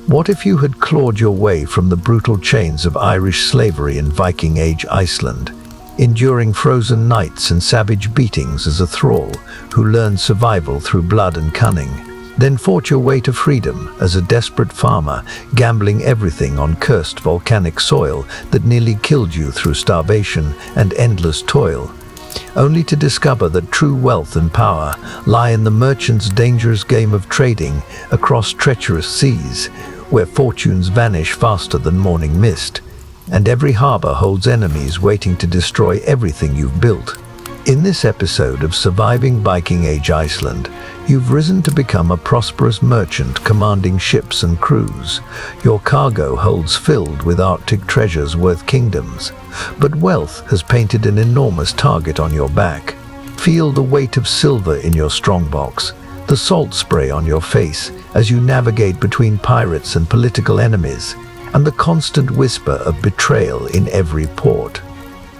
What if you had clawed your way from the brutal chains of Irish slavery in Viking Age Iceland, enduring frozen nights and savage beatings as a thrall who learned survival through blood and cunning, then fought your way to freedom as a desperate farmer, gambling everything on cursed volcanic soil that nearly killed you through starvation and endless toil, only to discover that true wealth and power lie in the merchant's dangerous game of trading across treacherous seas, where fortunes vanish faster than morning mist, and every harbor holds enemies waiting to destroy everything you've built. In this episode of Surviving Viking Age Iceland, you've risen to become a prosperous merchant commanding ships and crews. Your cargo holds filled with Arctic treasures worth kingdoms, but wealth has painted an enormous target on your back. Feel the weight of silver in your strongbox, the salt spray on your face as you navigate between pirates and political enemies, and the constant whisper of betrayal in every port.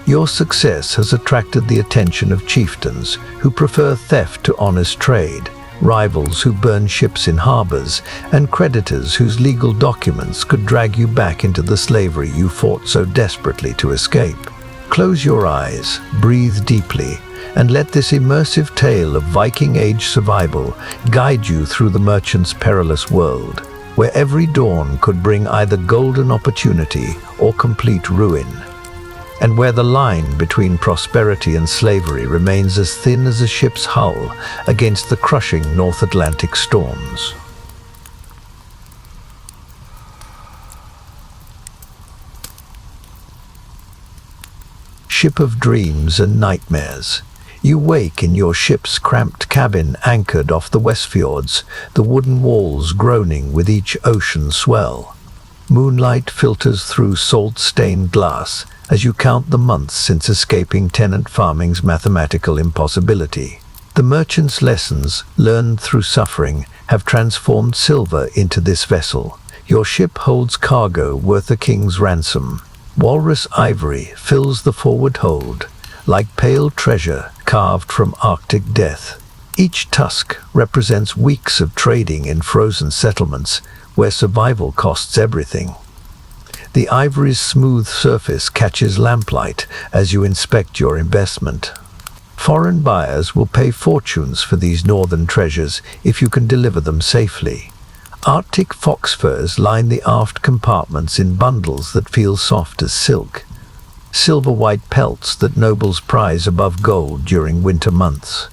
Your success has attracted the attention of chieftains who prefer theft to honest trade, rivals who burn ships in harbors, and creditors whose legal documents could drag you back into the slavery you fought so desperately to escape. Close your eyes, breathe deeply, and let this immersive tale of Viking Age survival guide you through the merchant's perilous world, where every dawn could bring either golden opportunity or complete ruin, and where the line between prosperity and slavery remains as thin as a ship's hull against the crushing North Atlantic storms. Ship of dreams and nightmares. You wake in your ship's cramped cabin anchored off the West Fjords, the wooden walls groaning with each ocean swell. Moonlight filters through salt-stained glass as you count the months since escaping tenant farming's mathematical impossibility. The merchant's lessons, learned through suffering, have transformed silver into this vessel. Your ship holds cargo worth a king's ransom. Walrus ivory fills the forward hold, like pale treasure carved from Arctic death. Each tusk represents weeks of trading in frozen settlements where survival costs everything. The ivory's smooth surface catches lamplight as you inspect your investment. Foreign buyers will pay fortunes for these northern treasures if you can deliver them safely. Arctic fox furs line the aft compartments in bundles that feel soft as silk. Silver-white pelts that nobles prize above gold during winter months.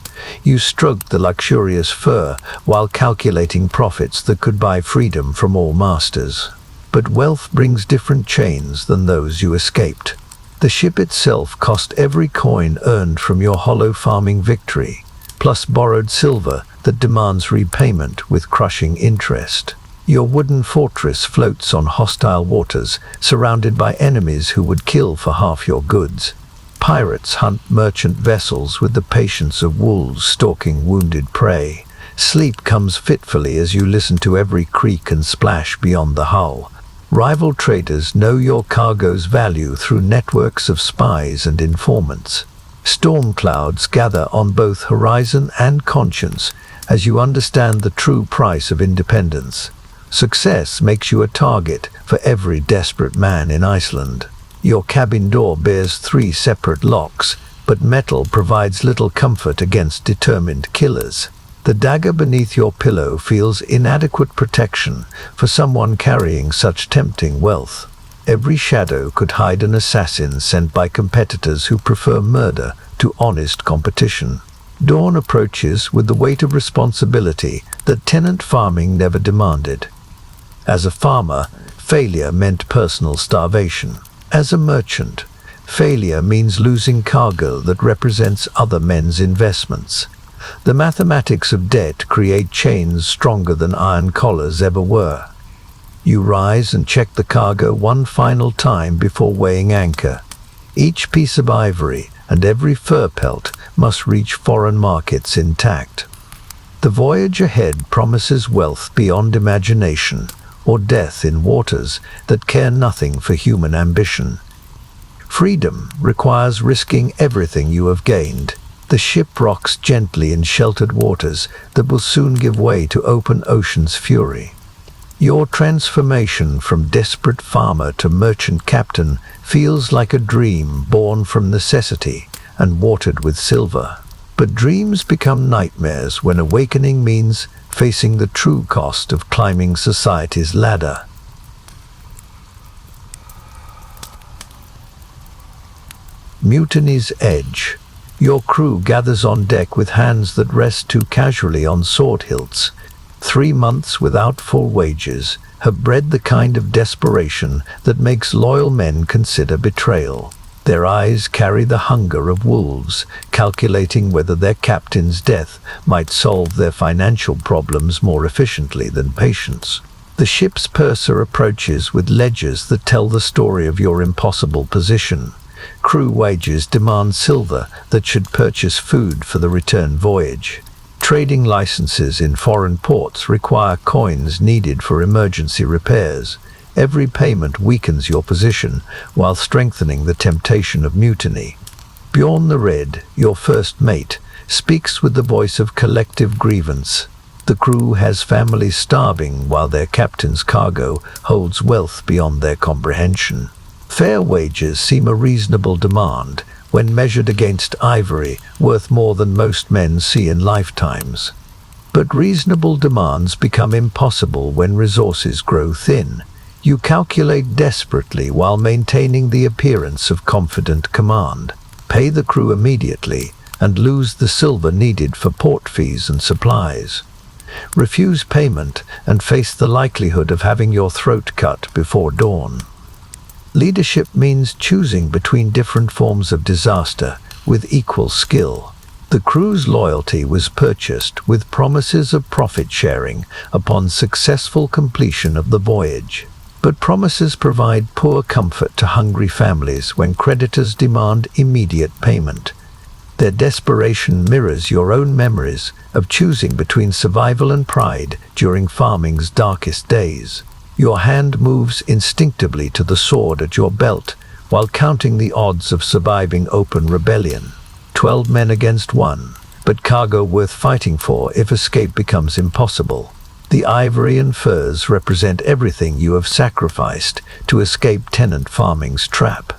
You stroke the luxurious fur while calculating profits that could buy freedom from all masters. But wealth brings different chains than those you escaped. The ship itself cost every coin earned from your hollow farming victory, plus borrowed silver that demands repayment with crushing interest. Your wooden fortress floats on hostile waters, surrounded by enemies who would kill for half your goods. Pirates hunt merchant vessels with the patience of wolves stalking wounded prey. Sleep comes fitfully as you listen to every creak and splash beyond the hull. Rival traders know your cargo's value through networks of spies and informants. Storm clouds gather on both horizon and conscience as you understand the true price of independence. Success makes you a target for every desperate man in Iceland. Your cabin door bears 3 separate locks, but metal provides little comfort against determined killers. The dagger beneath your pillow feels inadequate protection for someone carrying such tempting wealth. Every shadow could hide an assassin sent by competitors who prefer murder to honest competition. Dawn approaches with the weight of responsibility that tenant farming never demanded. As a farmer, failure meant personal starvation. As a merchant, failure means losing cargo that represents other men's investments. The mathematics of debt create chains stronger than iron collars ever were. You rise and check the cargo one final time before weighing anchor. Each piece of ivory and every fur pelt must reach foreign markets intact. The voyage ahead promises wealth beyond imagination, or death in waters that care nothing for human ambition. Freedom requires risking everything you have gained. The ship rocks gently in sheltered waters that will soon give way to open ocean's fury. Your transformation from desperate farmer to merchant captain feels like a dream born from necessity and watered with silver. But dreams become nightmares when awakening means facing the true cost of climbing society's ladder. Mutiny's edge. Your crew gathers on deck with hands that rest too casually on sword hilts. 3 months without full wages have bred the kind of desperation that makes loyal men consider betrayal. Their eyes carry the hunger of wolves, calculating whether their captain's death might solve their financial problems more efficiently than patience. The ship's purser approaches with ledgers that tell the story of your impossible position. Crew wages demand silver that should purchase food for the return voyage. Trading licenses in foreign ports require coins needed for emergency repairs. Every payment weakens your position while strengthening the temptation of mutiny. Bjorn the Red, your first mate, speaks with the voice of collective grievance. The crew has families starving while their captain's cargo holds wealth beyond their comprehension. Fair wages seem a reasonable demand when measured against ivory worth more than most men see in lifetimes. But reasonable demands become impossible when resources grow thin. You calculate desperately while maintaining the appearance of confident command. Pay the crew immediately and lose the silver needed for port fees and supplies. Refuse payment and face the likelihood of having your throat cut before dawn. Leadership means choosing between different forms of disaster with equal skill. The crew's loyalty was purchased with promises of profit sharing upon successful completion of the voyage. But promises provide poor comfort to hungry families when creditors demand immediate payment. Their desperation mirrors your own memories of choosing between survival and pride during farming's darkest days. Your hand moves instinctively to the sword at your belt while counting the odds of surviving open rebellion. 12 men against 1, but cargo worth fighting for if escape becomes impossible. The ivory and furs represent everything you have sacrificed to escape tenant farming's trap.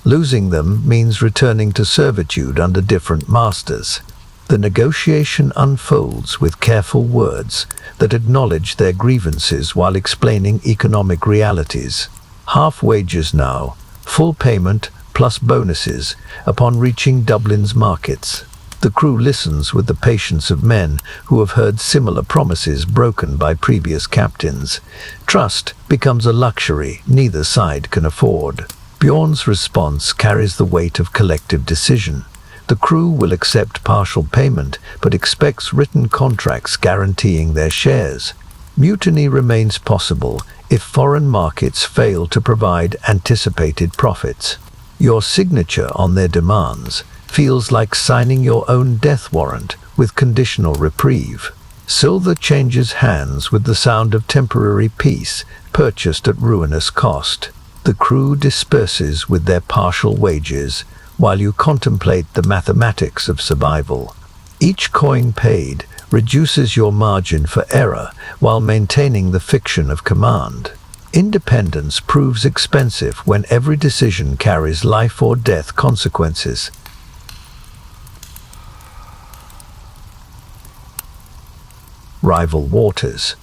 Losing them means returning to servitude under different masters. The negotiation unfolds with careful words that acknowledge their grievances while explaining economic realities. Half wages now, full payment plus bonuses upon reaching Dublin's markets. The crew listens with the patience of men who have heard similar promises broken by previous captains. Trust becomes a luxury neither side can afford. Bjorn's response carries the weight of collective decision. The crew will accept partial payment but expects written contracts guaranteeing their shares. Mutiny remains possible if foreign markets fail to provide anticipated profits. Your signature on their demands feels like signing your own death warrant with conditional reprieve. Silver changes hands with the sound of temporary peace purchased at ruinous cost. The crew disperses with their partial wages while you contemplate the mathematics of survival. Each coin paid reduces your margin for error while maintaining the fiction of command. Independence proves expensive when every decision carries life or death consequences. Rival waters.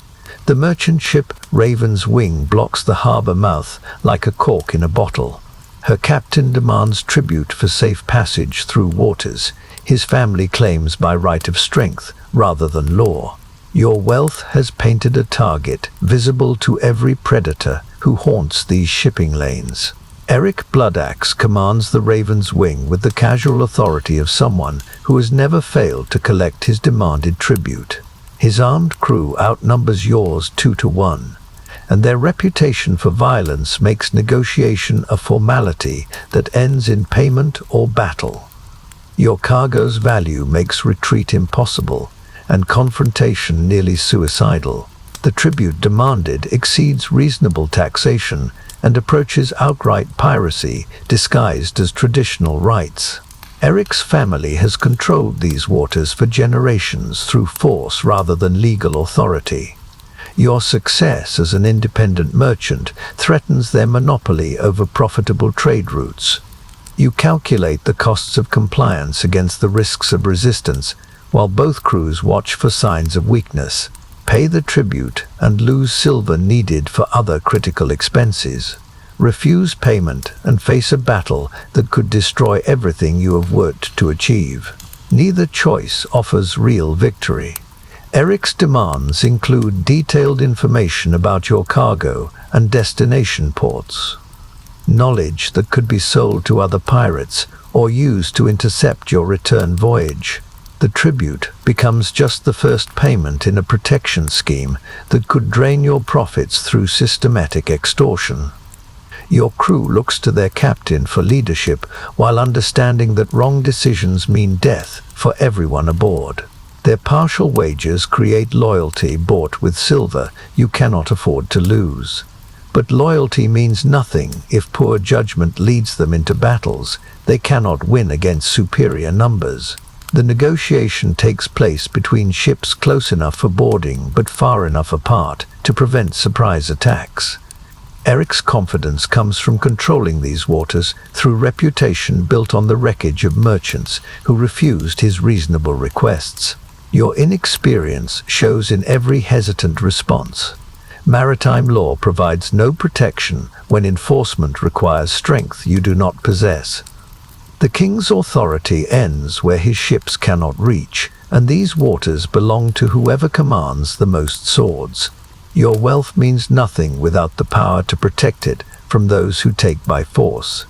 The merchant ship Raven's Wing blocks the harbor mouth like a cork in a bottle. Her captain demands tribute for safe passage through waters. His family claims by right of strength rather than law. Your wealth has painted a target visible to every predator who haunts these shipping lanes. Eric Bloodaxe commands the Raven's Wing with the casual authority of someone who has never failed to collect his demanded tribute. His armed crew outnumbers yours 2 to 1, and their reputation for violence makes negotiation a formality that ends in payment or battle. Your cargo's value makes retreat impossible, and confrontation nearly suicidal. The tribute demanded exceeds reasonable taxation and approaches outright piracy disguised as traditional rights. Eric's family has controlled these waters for generations through force rather than legal authority. Your success as an independent merchant threatens their monopoly over profitable trade routes. You calculate the costs of compliance against the risks of resistance, while both crews watch for signs of weakness. Pay the tribute and lose silver needed for other critical expenses. Refuse payment and face a battle that could destroy everything you have worked to achieve. Neither choice offers real victory. Eric's demands include detailed information about your cargo and destination ports. Knowledge that could be sold to other pirates or used to intercept your return voyage. The tribute becomes just the first payment in a protection scheme that could drain your profits through systematic extortion. Your crew looks to their captain for leadership while understanding that wrong decisions mean death for everyone aboard. Their partial wages create loyalty bought with silver you cannot afford to lose. But loyalty means nothing if poor judgment leads them into battles they cannot win against superior numbers. The negotiation takes place between ships close enough for boarding but far enough apart to prevent surprise attacks. Eric's confidence comes from controlling these waters through reputation built on the wreckage of merchants who refused his reasonable requests. Your inexperience shows in every hesitant response. Maritime law provides no protection when enforcement requires strength you do not possess. The king's authority ends where his ships cannot reach, and these waters belong to whoever commands the most swords. Your wealth means nothing without the power to protect it from those who take by force.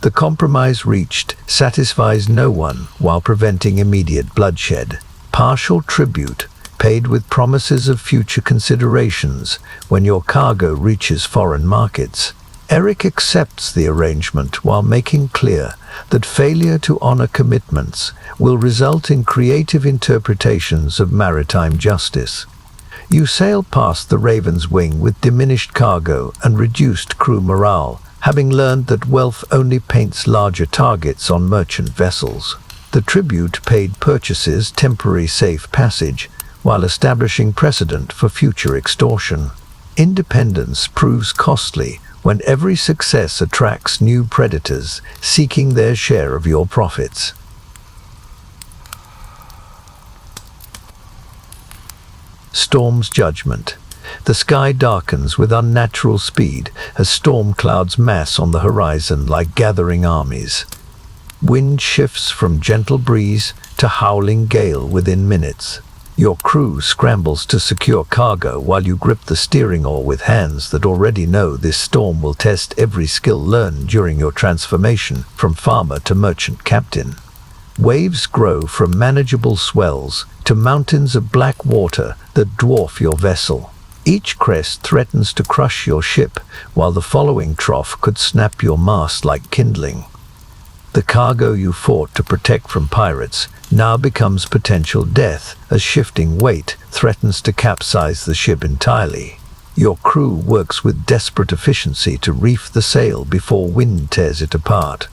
The compromise reached satisfies no one while preventing immediate bloodshed. Partial tribute, paid with promises of future considerations when your cargo reaches foreign markets. Eric accepts the arrangement while making clear that failure to honor commitments will result in creative interpretations of maritime justice. You sail past the Raven's Wing with diminished cargo and reduced crew morale, having learned that wealth only paints larger targets on merchant vessels. The tribute paid purchases temporary safe passage, while establishing precedent for future extortion. Independence proves costly when every success attracts new predators seeking their share of your profits. Storm's judgment. The sky darkens with unnatural speed as storm clouds mass on the horizon like gathering armies. Wind shifts from gentle breeze to howling gale within minutes. Your crew scrambles to secure cargo while you grip the steering oar with hands that already know this storm will test every skill learned during your transformation from farmer to merchant captain. Waves grow from manageable swells to mountains of black water that dwarf your vessel. Each crest threatens to crush your ship, while the following trough could snap your mast like kindling. The cargo you fought to protect from pirates now becomes potential death as shifting weight threatens to capsize the ship entirely. Your crew works with desperate efficiency to reef the sail before wind tears it apart.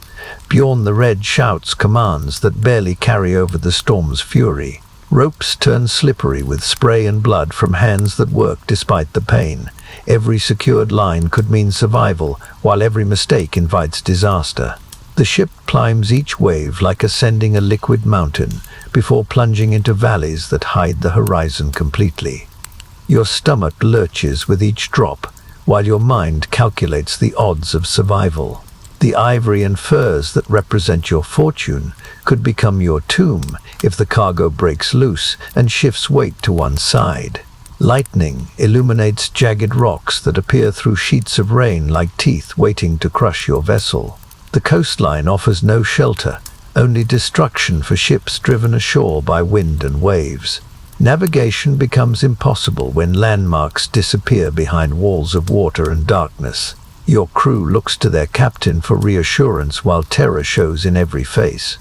Bjorn the Red shouts commands that barely carry over the storm's fury. Ropes turn slippery with spray and blood from hands that work despite the pain. Every secured line could mean survival, while every mistake invites disaster. The ship climbs each wave like ascending a liquid mountain before plunging into valleys that hide the horizon completely. Your stomach lurches with each drop, while your mind calculates the odds of survival. The ivory and furs that represent your fortune could become your tomb if the cargo breaks loose and shifts weight to one side. Lightning illuminates jagged rocks that appear through sheets of rain like teeth waiting to crush your vessel. The coastline offers no shelter, only destruction for ships driven ashore by wind and waves. Navigation becomes impossible when landmarks disappear behind walls of water and darkness. Your crew looks to their captain for reassurance while terror shows in every face.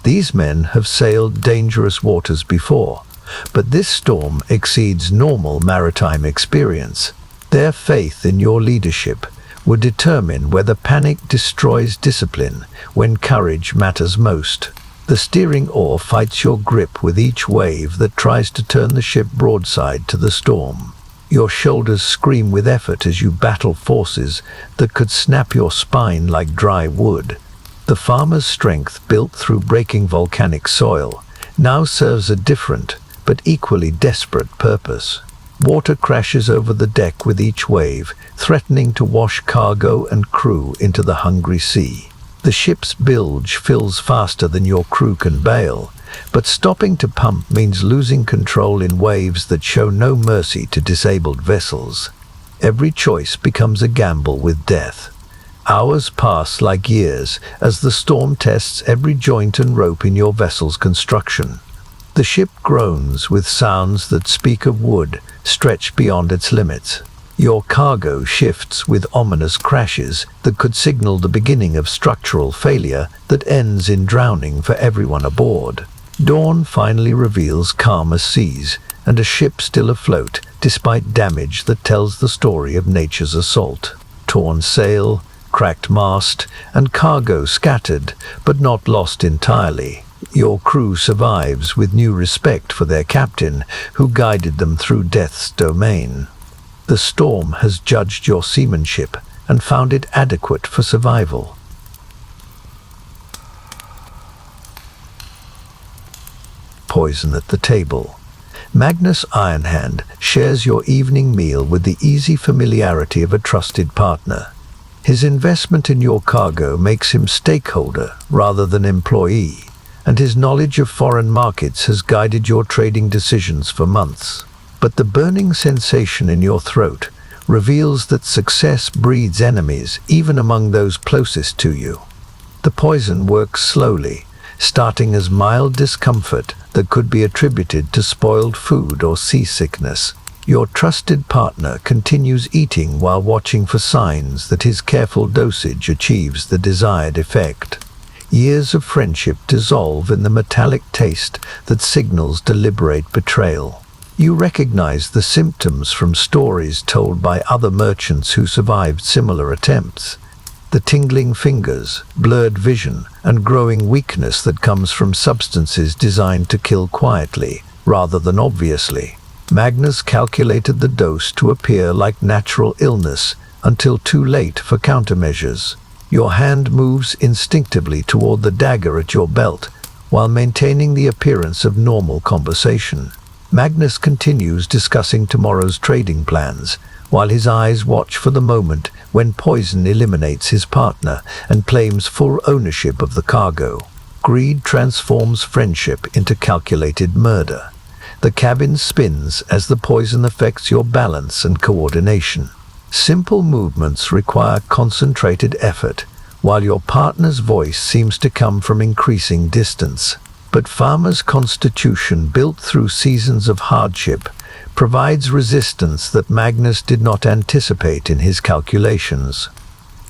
These men have sailed dangerous waters before, but this storm exceeds normal maritime experience. Their faith in your leadership would determine whether panic destroys discipline when courage matters most. The steering oar fights your grip with each wave that tries to turn the ship broadside to the storm. Your shoulders scream with effort as you battle forces that could snap your spine like dry wood. The farmer's strength, built through breaking volcanic soil, now serves a different, but equally desperate purpose. Water crashes over the deck with each wave, threatening to wash cargo and crew into the hungry sea. The ship's bilge fills faster than your crew can bail, but stopping to pump means losing control in waves that show no mercy to disabled vessels. Every choice becomes a gamble with death. Hours pass like years as the storm tests every joint and rope in your vessel's construction. The ship groans with sounds that speak of wood stretched beyond its limits. Your cargo shifts with ominous crashes that could signal the beginning of structural failure that ends in drowning for everyone aboard. Dawn finally reveals calmer seas and a ship still afloat despite damage that tells the story of nature's assault. Torn sail, cracked mast, and cargo scattered, but not lost entirely. Your crew survives with new respect for their captain, who guided them through death's domain. The storm has judged your seamanship and found it adequate for survival. Poison at the table. Magnus Ironhand shares your evening meal with the easy familiarity of a trusted partner. His investment in your cargo makes him stakeholder rather than employee, and his knowledge of foreign markets has guided your trading decisions for months. But the burning sensation in your throat reveals that success breeds enemies even among those closest to you. The poison works slowly, starting as mild discomfort that could be attributed to spoiled food or seasickness. Your trusted partner continues eating while watching for signs that his careful dosage achieves the desired effect. Years of friendship dissolve in the metallic taste that signals deliberate betrayal. You recognize the symptoms from stories told by other merchants who survived similar attempts. The tingling fingers, blurred vision, and growing weakness that comes from substances designed to kill quietly, rather than obviously. Magnus calculated the dose to appear like natural illness until too late for countermeasures. Your hand moves instinctively toward the dagger at your belt, while maintaining the appearance of normal conversation. Magnus continues discussing tomorrow's trading plans, while his eyes watch for the moment when poison eliminates his partner and claims full ownership of the cargo. Greed transforms friendship into calculated murder. The cabin spins as the poison affects your balance and coordination. Simple movements require concentrated effort, while your partner's voice seems to come from increasing distance. But farmer's constitution, built through seasons of hardship, provides resistance that Magnus did not anticipate in his calculations.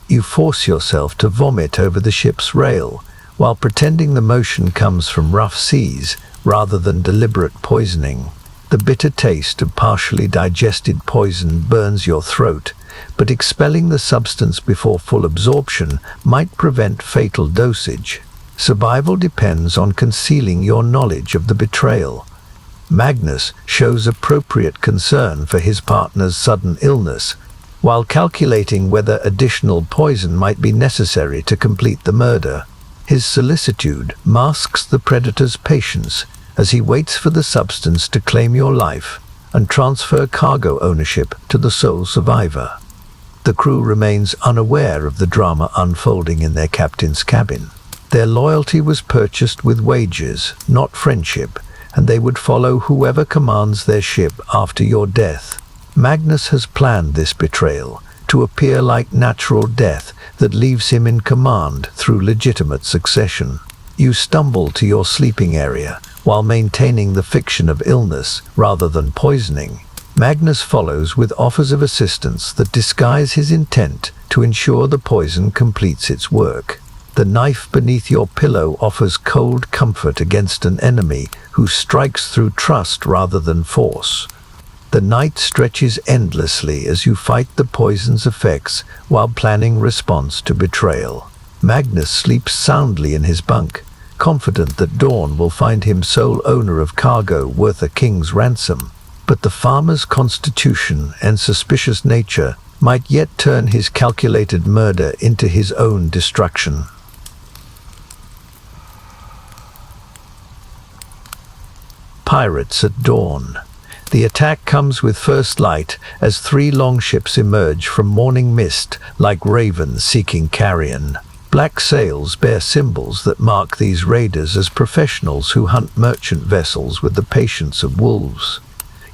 You force yourself to vomit over the ship's rail, while pretending the motion comes from rough seas rather than deliberate poisoning. The bitter taste of partially digested poison burns your throat, but expelling the substance before full absorption might prevent fatal dosage. Survival depends on concealing your knowledge of the betrayal. Magnus shows appropriate concern for his partner's sudden illness, while calculating whether additional poison might be necessary to complete the murder. His solicitude masks the predator's patience as he waits for the substance to claim your life and transfer cargo ownership to the sole survivor. The crew remains unaware of the drama unfolding in their captain's cabin. Their loyalty was purchased with wages, not friendship, and they would follow whoever commands their ship after your death. Magnus has planned this betrayal to appear like natural death that leaves him in command through legitimate succession. You stumble to your sleeping area while maintaining the fiction of illness rather than poisoning. Magnus follows with offers of assistance that disguise his intent to ensure the poison completes its work. The knife beneath your pillow offers cold comfort against an enemy who strikes through trust rather than force. The night stretches endlessly as you fight the poison's effects while planning response to betrayal. Magnus sleeps soundly in his bunk, confident that dawn will find him sole owner of cargo worth a king's ransom. But the farmer's constitution and suspicious nature might yet turn his calculated murder into his own destruction. Pirates at dawn. The attack comes with first light as 3 longships emerge from morning mist like ravens seeking carrion. Black sails bear symbols that mark these raiders as professionals who hunt merchant vessels with the patience of wolves.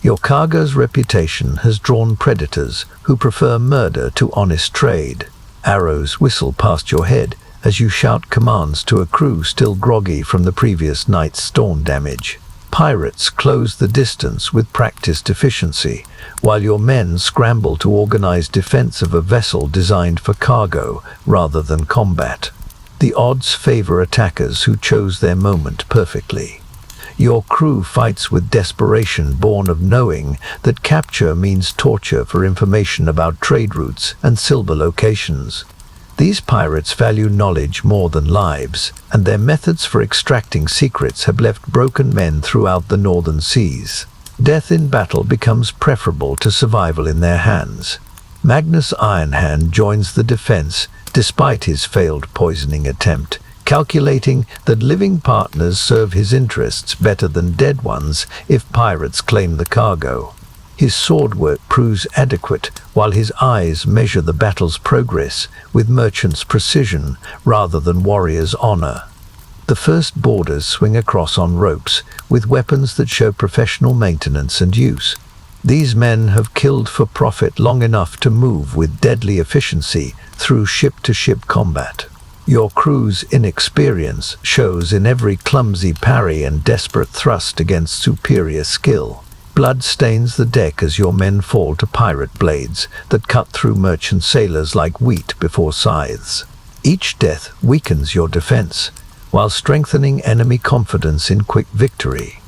Your cargo's reputation has drawn predators who prefer murder to honest trade. Arrows whistle past your head as you shout commands to a crew still groggy from the previous night's storm damage. Pirates close the distance with practiced efficiency, while your men scramble to organize defense of a vessel designed for cargo rather than combat. The odds favor attackers who chose their moment perfectly. Your crew fights with desperation born of knowing that capture means torture for information about trade routes and silver locations. These pirates value knowledge more than lives, and their methods for extracting secrets have left broken men throughout the northern seas. Death in battle becomes preferable to survival in their hands. Magnus Ironhand joins the defense despite his failed poisoning attempt, calculating that living partners serve his interests better than dead ones if pirates claim the cargo. His swordwork proves adequate, while his eyes measure the battle's progress with merchant's precision rather than warrior's honor. The first boarders swing across on ropes, with weapons that show professional maintenance and use. These men have killed for profit long enough to move with deadly efficiency through ship-to-ship combat. Your crew's inexperience shows in every clumsy parry and desperate thrust against superior skill. Blood stains the deck as your men fall to pirate blades that cut through merchant sailors like wheat before scythes. Each death weakens your defense, while strengthening enemy confidence in quick victory.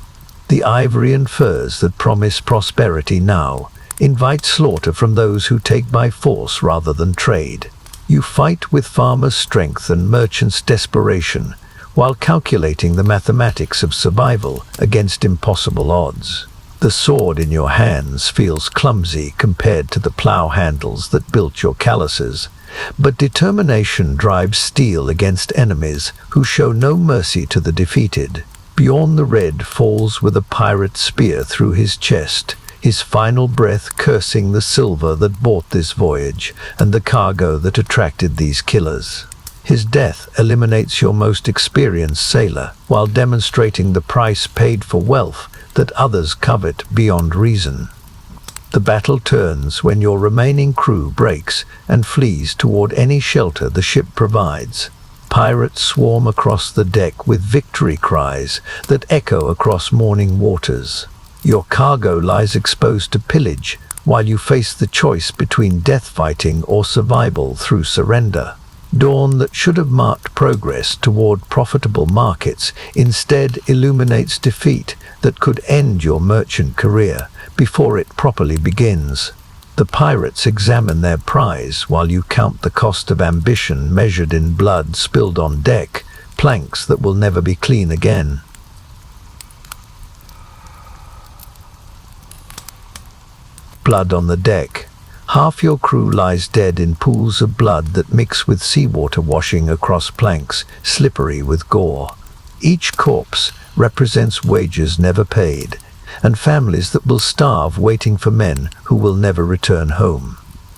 The ivory and furs that promise prosperity now invite slaughter from those who take by force rather than trade. You fight with farmers' strength and merchants' desperation, while calculating the mathematics of survival against impossible odds. The sword in your hands feels clumsy compared to the plow handles that built your calluses, but determination drives steel against enemies who show no mercy to the defeated. Bjorn the Red falls with a pirate spear through his chest, his final breath cursing the silver that bought this voyage and the cargo that attracted these killers. His death eliminates your most experienced sailor, while demonstrating the price paid for wealth that others covet beyond reason. The battle turns when your remaining crew breaks and flees toward any shelter the ship provides. Pirates swarm across the deck with victory cries that echo across morning waters. Your cargo lies exposed to pillage while you face the choice between death fighting or survival through surrender. Dawn that should have marked progress toward profitable markets instead illuminates defeat that could end your merchant career before it properly begins. The pirates examine their prize while you count the cost of ambition measured in blood spilled on deck, planks that will never be clean again. Blood on the deck. Half your crew lies dead in pools of blood that mix with seawater washing across planks, slippery with gore. Each corpse represents wages never paid, and families that will starve waiting for men who will never return home.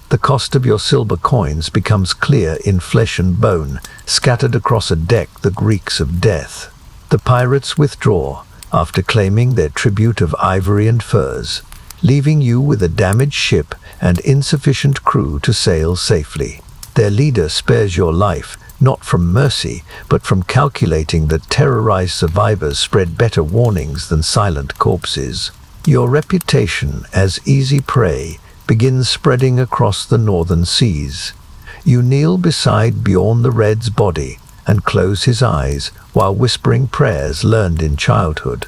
The cost of your silver coins becomes clear in flesh and bone, scattered across a deck that reeks of death. The pirates withdraw after claiming their tribute of ivory and furs, leaving you with a damaged ship and insufficient crew to sail safely. Their leader spares your life, not from mercy, but from calculating that terrorized survivors spread better warnings than silent corpses. Your reputation as easy prey begins spreading across the northern seas. You kneel beside Bjorn the Red's body and close his eyes while whispering prayers learned in childhood.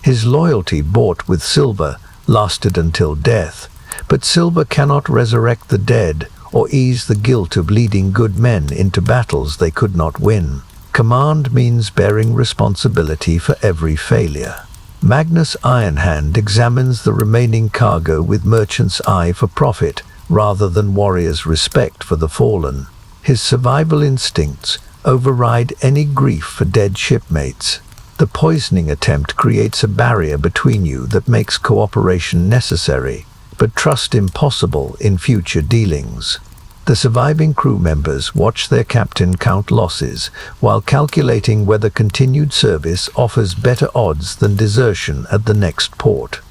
His loyalty bought with silver lasted until death, but silver cannot resurrect the dead or ease the guilt of leading good men into battles they could not win. Command means bearing responsibility for every failure. Magnus Ironhand examines the remaining cargo with merchant's eye for profit rather than warrior's respect for the fallen. His survival instincts override any grief for dead shipmates. The poisoning attempt creates a barrier between you that makes cooperation necessary, but trust impossible in future dealings. The surviving crew members watch their captain count losses while calculating whether continued service offers better odds than desertion at the next port.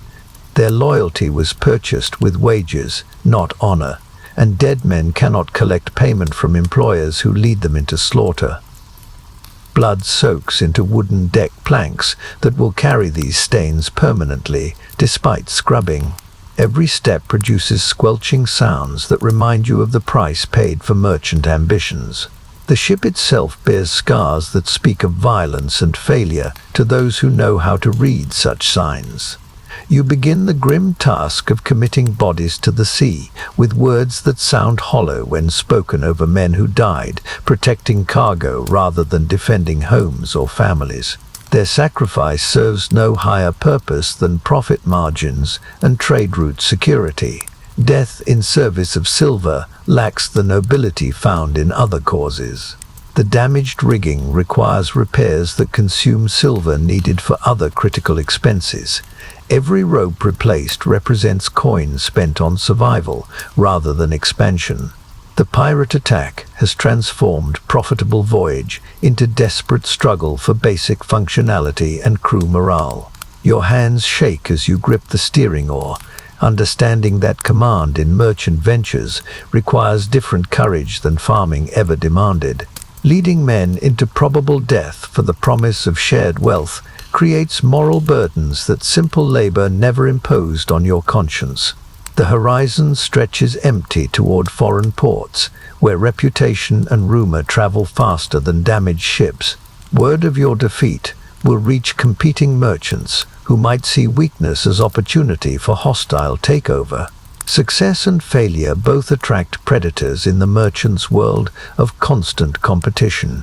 Their loyalty was purchased with wages, not honor, and dead men cannot collect payment from employers who lead them into slaughter. Blood soaks into wooden deck planks that will carry these stains permanently, despite scrubbing. Every step produces squelching sounds that remind you of the price paid for merchant ambitions. The ship itself bears scars that speak of violence and failure to those who know how to read such signs. You begin the grim task of committing bodies to the sea, with words that sound hollow when spoken over men who died, protecting cargo rather than defending homes or families. Their sacrifice serves no higher purpose than profit margins and trade route security. Death in service of silver lacks the nobility found in other causes. The damaged rigging requires repairs that consume silver needed for other critical expenses. Every rope replaced represents coins spent on survival rather than expansion. The pirate attack has transformed profitable voyage into desperate struggle for basic functionality and crew morale. Your hands shake as you grip the steering oar, understanding that command in merchant ventures requires different courage than farming ever demanded. Leading men into probable death for the promise of shared wealth creates moral burdens that simple labor never imposed on your conscience. The horizon stretches empty toward foreign ports, where reputation and rumor travel faster than damaged ships. Word of your defeat will reach competing merchants who might see weakness as opportunity for hostile takeover. Success and failure both attract predators in the merchant's world of constant competition.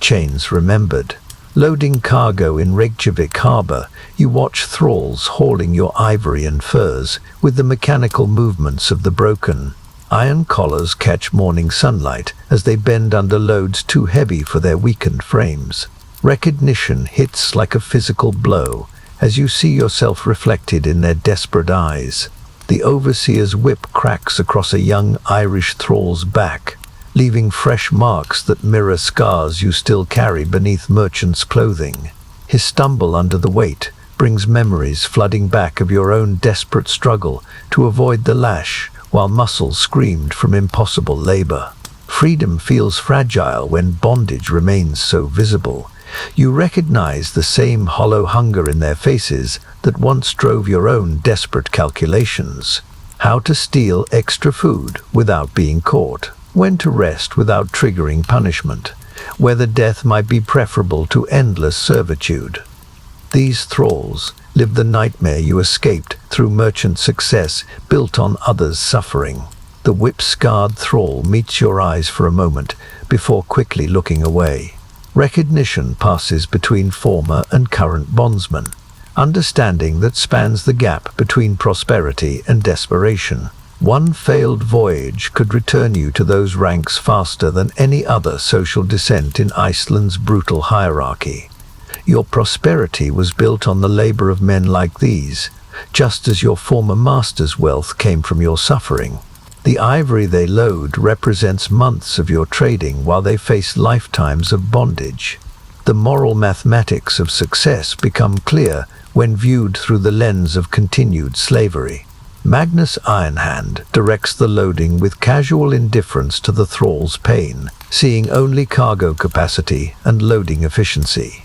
Chains remembered. Loading cargo in Reykjavik harbor, you watch thralls hauling your ivory and furs with the mechanical movements of the broken. Iron collars catch morning sunlight as they bend under loads too heavy for their weakened frames. Recognition hits like a physical blow as you see yourself reflected in their desperate eyes. The overseer's whip cracks across a young Irish thrall's back, leaving fresh marks that mirror scars you still carry beneath merchant's clothing. His stumble under the weight brings memories flooding back of your own desperate struggle to avoid the lash, while muscles screamed from impossible labor. Freedom feels fragile when bondage remains so visible. You recognize the same hollow hunger in their faces that once drove your own desperate calculations. How to steal extra food without being caught. When to rest without triggering punishment, whether death might be preferable to endless servitude. These thralls live the nightmare you escaped through merchant success built on others' suffering. The whip-scarred thrall meets your eyes for a moment before quickly looking away. Recognition passes between former and current bondsmen, understanding that spans the gap between prosperity and desperation. One failed voyage could return you to those ranks faster than any other social descent in Iceland's brutal hierarchy. Your prosperity was built on the labor of men like these, just as your former master's wealth came from your suffering. The ivory they load represents months of your trading while they face lifetimes of bondage. The moral mathematics of success become clear when viewed through the lens of continued slavery. Magnus Ironhand directs the loading with casual indifference to the thrall's pain, seeing only cargo capacity and loading efficiency.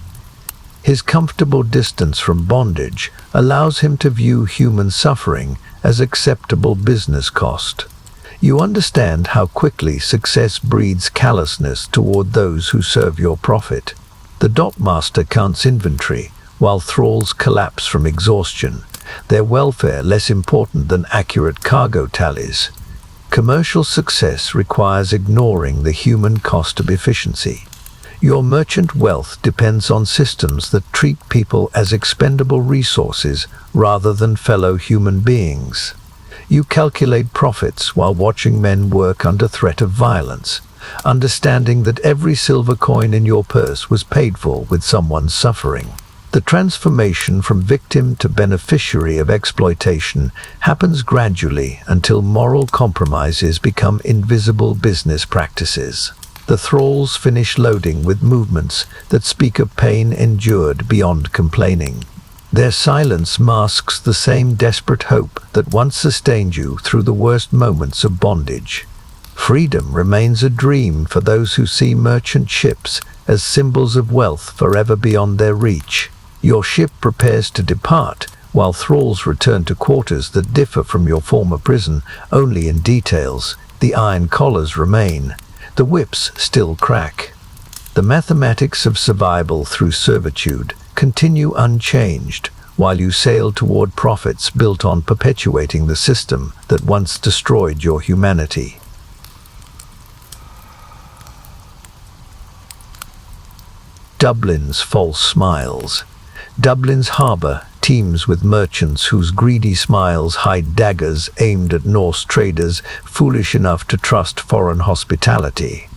His comfortable distance from bondage allows him to view human suffering as acceptable business cost. You understand how quickly success breeds callousness toward those who serve your profit. The dockmaster counts inventory, while thralls collapse from exhaustion, their welfare less important than accurate cargo tallies. Commercial success requires ignoring the human cost of efficiency. Your merchant wealth depends on systems that treat people as expendable resources rather than fellow human beings. You calculate profits while watching men work under threat of violence, understanding that every silver coin in your purse was paid for with someone's suffering. The transformation from victim to beneficiary of exploitation happens gradually until moral compromises become invisible business practices. The thralls finish loading with movements that speak of pain endured beyond complaining. Their silence masks the same desperate hope that once sustained you through the worst moments of bondage. Freedom remains a dream for those who see merchant ships as symbols of wealth forever beyond their reach. Your ship prepares to depart, while thralls return to quarters that differ from your former prison only in details. The iron collars remain. The whips still crack. The mathematics of survival through servitude continue unchanged, while you sail toward profits built on perpetuating the system that once destroyed your humanity. Dublin's false smiles. Dublin's harbour teems with merchants whose greedy smiles hide daggers aimed at Norse traders foolish enough to trust foreign hospitality.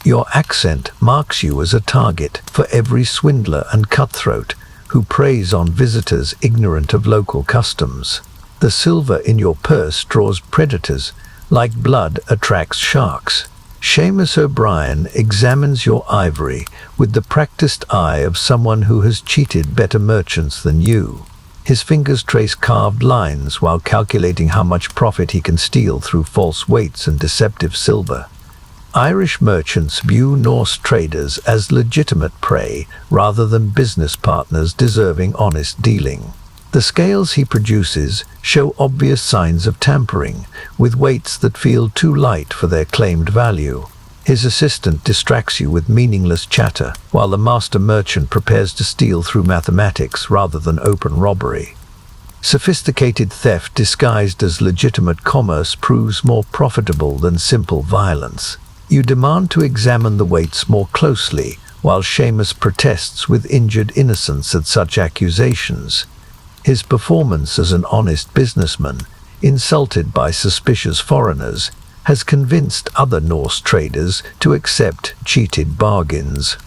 Your accent marks you as a target for every swindler and cutthroat who preys on visitors ignorant of local customs. The silver in your purse draws predators, like blood attracts sharks. Seamus O'Brien examines your ivory with the practiced eye of someone who has cheated better merchants than you. His fingers trace carved lines while calculating how much profit he can steal through false weights and deceptive silver. Irish merchants view Norse traders as legitimate prey rather than business partners deserving honest dealing. The scales he produces show obvious signs of tampering, with weights that feel too light for their claimed value. His assistant distracts you with meaningless chatter, while the master merchant prepares to steal through mathematics rather than open robbery. Sophisticated theft disguised as legitimate commerce proves more profitable than simple violence. You demand to examine the weights more closely, while Seamus protests with injured innocence at such accusations. His performance as an honest businessman, insulted by suspicious foreigners, has convinced other Norse traders to accept cheated bargains.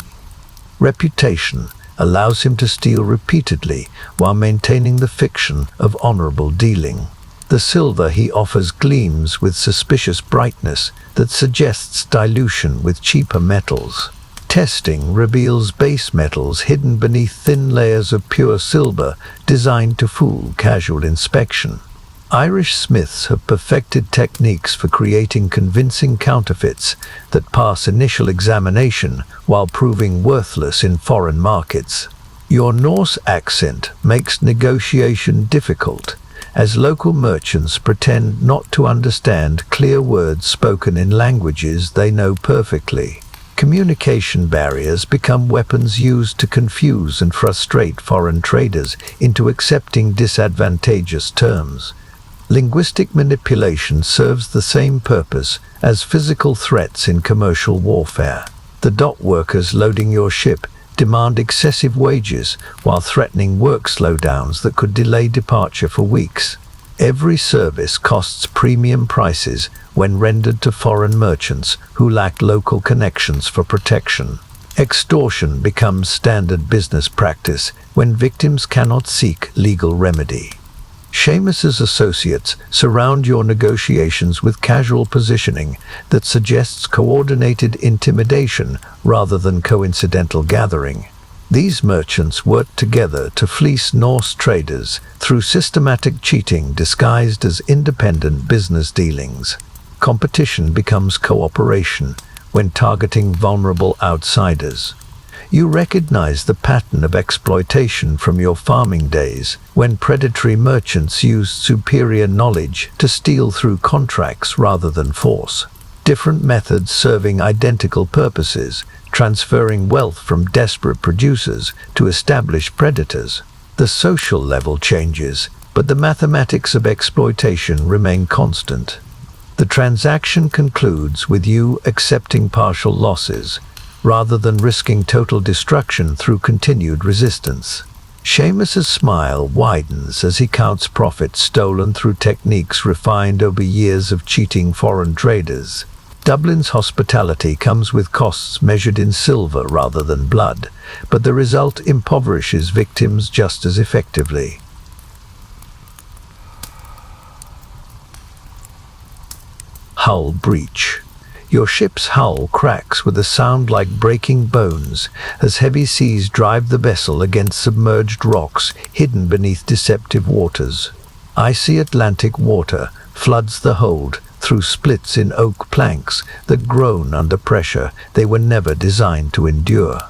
Reputation allows him to steal repeatedly while maintaining the fiction of honorable dealing. The silver he offers gleams with suspicious brightness that suggests dilution with cheaper metals. Testing reveals base metals hidden beneath thin layers of pure silver designed to fool casual inspection. Irish smiths have perfected techniques for creating convincing counterfeits that pass initial examination while proving worthless in foreign markets. Your Norse accent makes negotiation difficult, as local merchants pretend not to understand clear words spoken in languages they know perfectly. Communication barriers become weapons used to confuse and frustrate foreign traders into accepting disadvantageous terms. Linguistic manipulation serves the same purpose as physical threats in commercial warfare. The dock workers loading your ship demand excessive wages while threatening work slowdowns that could delay departure for weeks. Every service costs premium prices when rendered to foreign merchants who lack local connections for protection. Extortion becomes standard business practice when victims cannot seek legal remedy. Seamus's associates surround your negotiations with casual positioning that suggests coordinated intimidation rather than coincidental gathering. These merchants work together to fleece Norse traders through systematic cheating disguised as independent business dealings. Competition becomes cooperation when targeting vulnerable outsiders. You recognize the pattern of exploitation from your farming days, when predatory merchants used superior knowledge to steal through contracts rather than force. Different methods serving identical purposes, transferring wealth from desperate producers to established predators. The social level changes, but the mathematics of exploitation remain constant. The transaction concludes with you accepting partial losses, rather than risking total destruction through continued resistance. Seamus's smile widens as he counts profits stolen through techniques refined over years of cheating foreign traders. Dublin's hospitality comes with costs measured in silver rather than blood, but the result impoverishes victims just as effectively. Hull breach. Your ship's hull cracks with a sound like breaking bones as heavy seas drive the vessel against submerged rocks hidden beneath deceptive waters. Icy Atlantic water floods the hold through splits in oak planks that groan under pressure they were never designed to endure.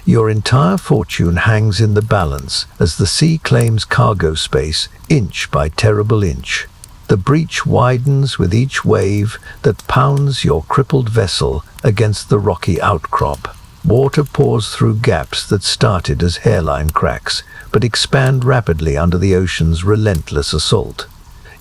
Your entire fortune hangs in the balance as the sea claims cargo space inch by terrible inch. The breach widens with each wave that pounds your crippled vessel against the rocky outcrop. Water pours through gaps that started as hairline cracks, but expand rapidly under the ocean's relentless assault.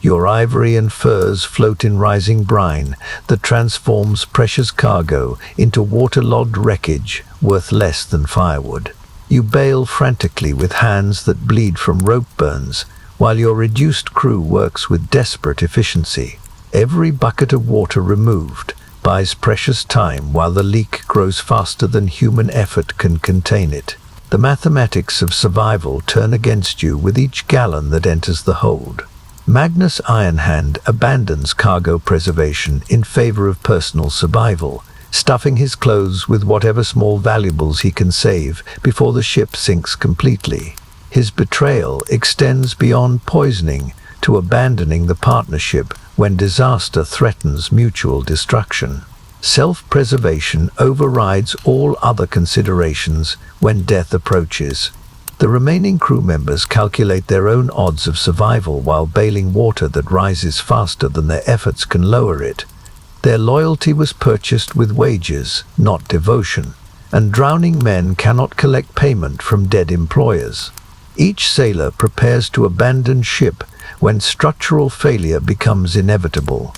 Your ivory and furs float in rising brine that transforms precious cargo into waterlogged wreckage worth less than firewood. You bail frantically with hands that bleed from rope burns, while your reduced crew works with desperate efficiency. Every bucket of water removed buys precious time while the leak grows faster than human effort can contain it. The mathematics of survival turn against you with each gallon that enters the hold. Magnus Ironhand abandons cargo preservation in favor of personal survival, stuffing his clothes with whatever small valuables he can save before the ship sinks completely. His betrayal extends beyond poisoning to abandoning the partnership when disaster threatens mutual destruction. Self-preservation overrides all other considerations when death approaches. The remaining crew members calculate their own odds of survival while bailing water that rises faster than their efforts can lower it. Their loyalty was purchased with wages, not devotion, and drowning men cannot collect payment from dead employers. Each sailor prepares to abandon ship when structural failure becomes inevitable.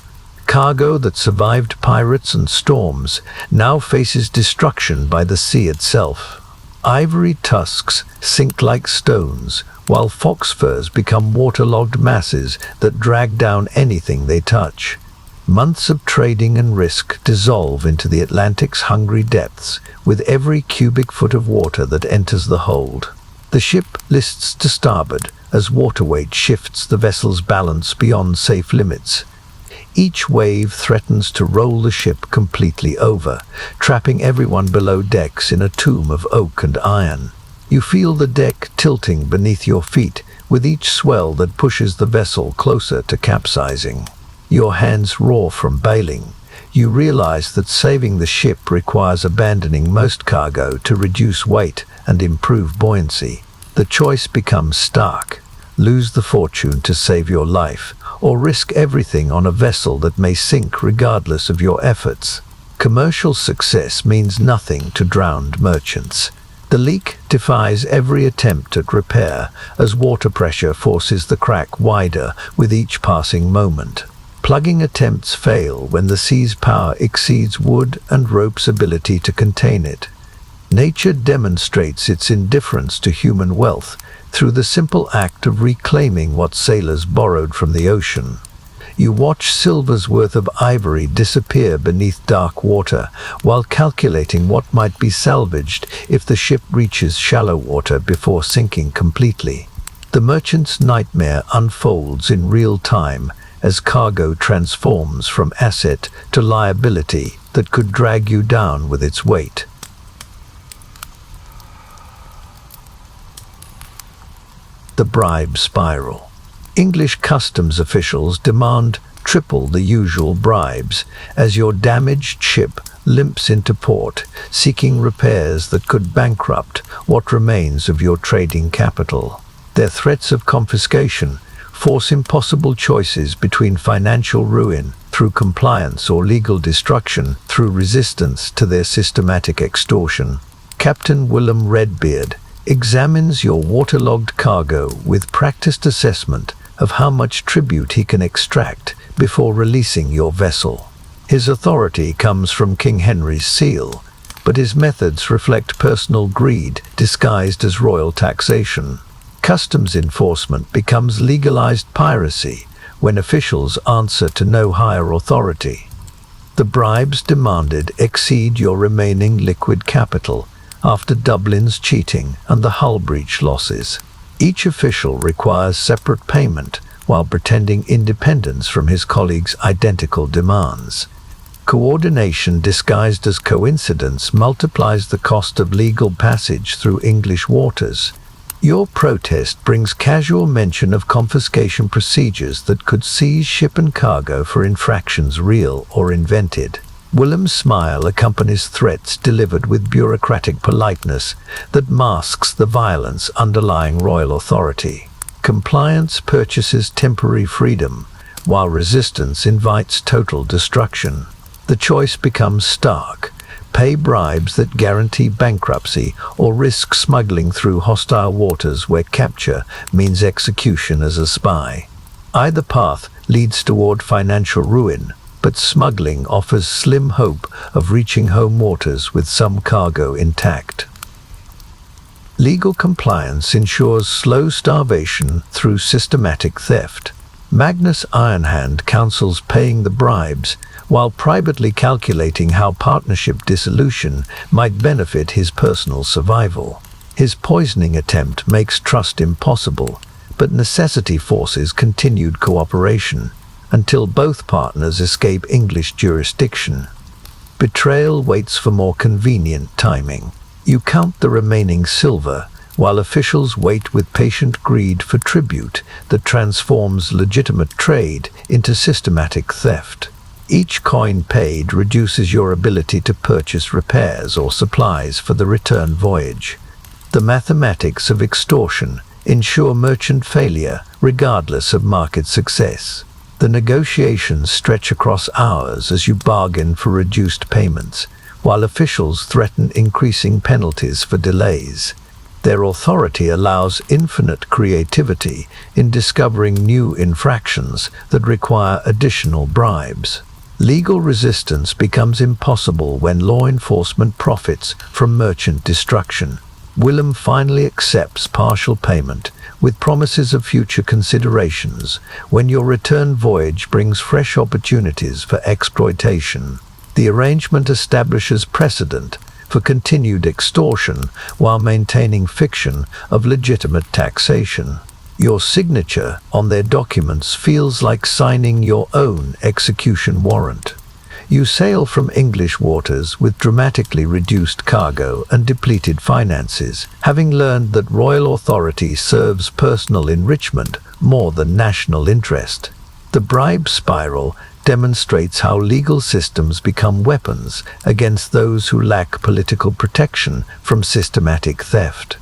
Cargo that survived pirates and storms now faces destruction by the sea itself. Ivory tusks sink like stones, while fox furs become waterlogged masses that drag down anything they touch. Months of trading and risk dissolve into the Atlantic's hungry depths with every cubic foot of water that enters the hold. The ship lists to starboard as water weight shifts the vessel's balance beyond safe limits. Each wave threatens to roll the ship completely over, trapping everyone below decks in a tomb of oak and iron. You feel the deck tilting beneath your feet with each swell that pushes the vessel closer to capsizing. Your hands raw from bailing. You realize that saving the ship requires abandoning most cargo to reduce weight and improve buoyancy. The choice becomes stark. Lose the fortune to save your life, or risk everything on a vessel that may sink regardless of your efforts. Commercial success means nothing to drowned merchants. The leak defies every attempt at repair as water pressure forces the crack wider with each passing moment. Plugging attempts fail when the sea's power exceeds wood and rope's ability to contain it. Nature demonstrates its indifference to human wealth through the simple act of reclaiming what sailors borrowed from the ocean. You watch silver's worth of ivory disappear beneath dark water while calculating what might be salvaged if the ship reaches shallow water before sinking completely. The merchant's nightmare unfolds in real time as cargo transforms from asset to liability that could drag you down with its weight. The bribe spiral. English customs officials demand triple the usual bribes as your damaged ship limps into port, seeking repairs that could bankrupt what remains of your trading capital. Their threats of confiscation force impossible choices between financial ruin through compliance or legal destruction through resistance to their systematic extortion. Captain Willem Redbeard examines your waterlogged cargo with practiced assessment of how much tribute he can extract before releasing your vessel. His authority comes from King Henry's seal, but his methods reflect personal greed disguised as royal taxation. Customs enforcement becomes legalized piracy when officials answer to no higher authority. The bribes demanded exceed your remaining liquid capital after Dublin's cheating and the hull breach losses. Each official requires separate payment while pretending independence from his colleagues' identical demands. Coordination disguised as coincidence multiplies the cost of legal passage through English waters. Your protest brings casual mention of confiscation procedures that could seize ship and cargo for infractions real or invented. Willem's smile accompanies threats delivered with bureaucratic politeness that masks the violence underlying royal authority. Compliance purchases temporary freedom, while resistance invites total destruction. The choice becomes stark. Pay bribes that guarantee bankruptcy or risk smuggling through hostile waters where capture means execution as a spy. Either path leads toward financial ruin, but smuggling offers slim hope of reaching home waters with some cargo intact. Legal compliance ensures slow starvation through systematic theft. Magnus Ironhand counsels paying the bribes, while privately calculating how partnership dissolution might benefit his personal survival. His poisoning attempt makes trust impossible, but necessity forces continued cooperation until both partners escape English jurisdiction. Betrayal waits for more convenient timing. You count the remaining silver, while officials wait with patient greed for tribute that transforms legitimate trade into systematic theft. Each coin paid reduces your ability to purchase repairs or supplies for the return voyage. The mathematics of extortion ensure merchant failure regardless of market success. The negotiations stretch across hours as you bargain for reduced payments, while officials threaten increasing penalties for delays. Their authority allows infinite creativity in discovering new infractions that require additional bribes. Legal resistance becomes impossible when law enforcement profits from merchant destruction. Willem finally accepts partial payment, with promises of future considerations, when your return voyage brings fresh opportunities for exploitation. The arrangement establishes precedent for continued extortion while maintaining fiction of legitimate taxation. Your signature on their documents feels like signing your own execution warrant. You sail from English waters with dramatically reduced cargo and depleted finances, having learned that royal authority serves personal enrichment more than national interest. The bribe spiral demonstrates how legal systems become weapons against those who lack political protection from systematic theft.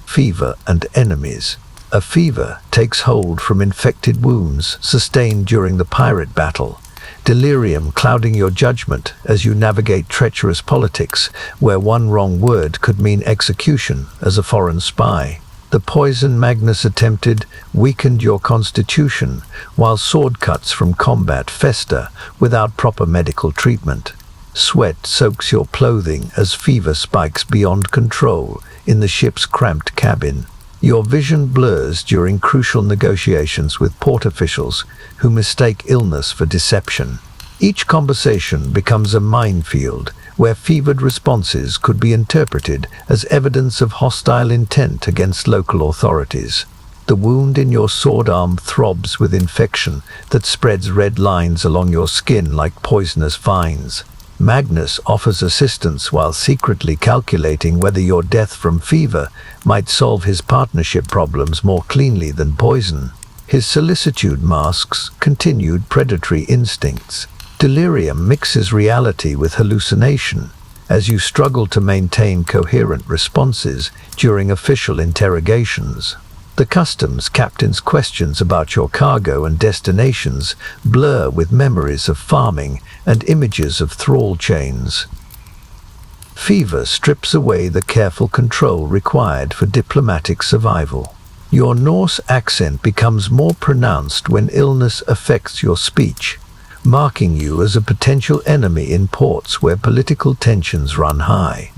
Fever and enemies. A fever takes hold from infected wounds sustained during the pirate battle, delirium clouding your judgment as you navigate treacherous politics where one wrong word could mean execution as a foreign spy. The poison Magnus attempted weakened your constitution, while sword cuts from combat fester without proper medical treatment. Sweat soaks your clothing as fever spikes beyond control in the ship's cramped cabin. Your vision blurs during crucial negotiations with port officials who mistake illness for deception. Each conversation becomes a minefield where fevered responses could be interpreted as evidence of hostile intent against local authorities. The wound in your sword arm throbs with infection that spreads red lines along your skin like poisonous vines. Magnus offers assistance while secretly calculating whether your death from fever might solve his partnership problems more cleanly than poison. His solicitude masks continued predatory instincts. Delirium mixes reality with hallucination as you struggle to maintain coherent responses during official interrogations. The customs captain's questions about your cargo and destinations blur with memories of farming and images of thrall chains. Fever strips away the careful control required for diplomatic survival. Your Norse accent becomes more pronounced when illness affects your speech, marking you as a potential enemy in ports where political tensions run high.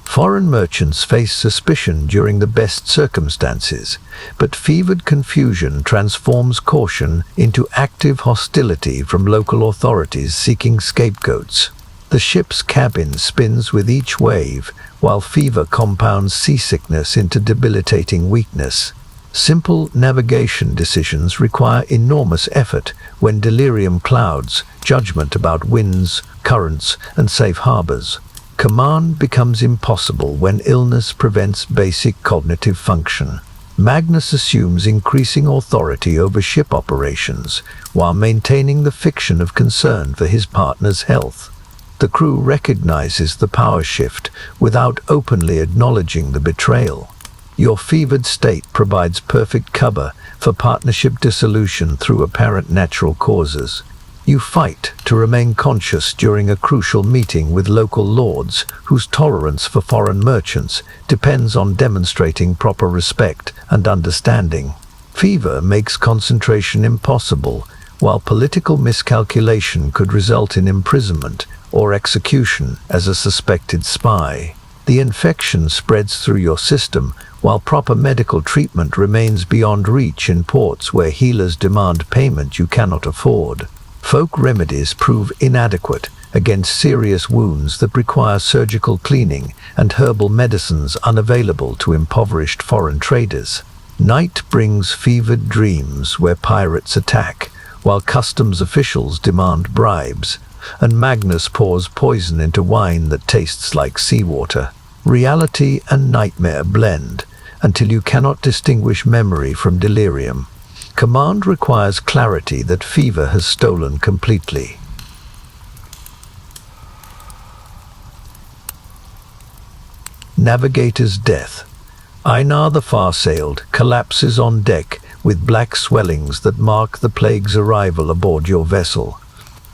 Foreign merchants face suspicion during the best circumstances, but fevered confusion transforms caution into active hostility from local authorities seeking scapegoats. The ship's cabin spins with each wave, while fever compounds seasickness into debilitating weakness. Simple navigation decisions require enormous effort when delirium clouds judgment about winds, currents, and safe harbors. Command becomes impossible when illness prevents basic cognitive function. Magnus assumes increasing authority over ship operations while maintaining the fiction of concern for his partner's health. The crew recognizes the power shift without openly acknowledging the betrayal. Your fevered state provides perfect cover for partnership dissolution through apparent natural causes. You fight to remain conscious during a crucial meeting with local lords whose tolerance for foreign merchants depends on demonstrating proper respect and understanding. Fever makes concentration impossible, while political miscalculation could result in imprisonment or execution as a suspected spy. The infection spreads through your system, while proper medical treatment remains beyond reach in ports where healers demand payment you cannot afford. Folk remedies prove inadequate against serious wounds that require surgical cleaning and herbal medicines unavailable to impoverished foreign traders. Night brings fevered dreams where pirates attack, while customs officials demand bribes, and Magnus pours poison into wine that tastes like seawater. Reality and nightmare blend until you cannot distinguish memory from delirium. Command requires clarity that fever has stolen completely. Navigator's death. Einar the Far-Sailed collapses on deck with black swellings that mark the plague's arrival aboard your vessel.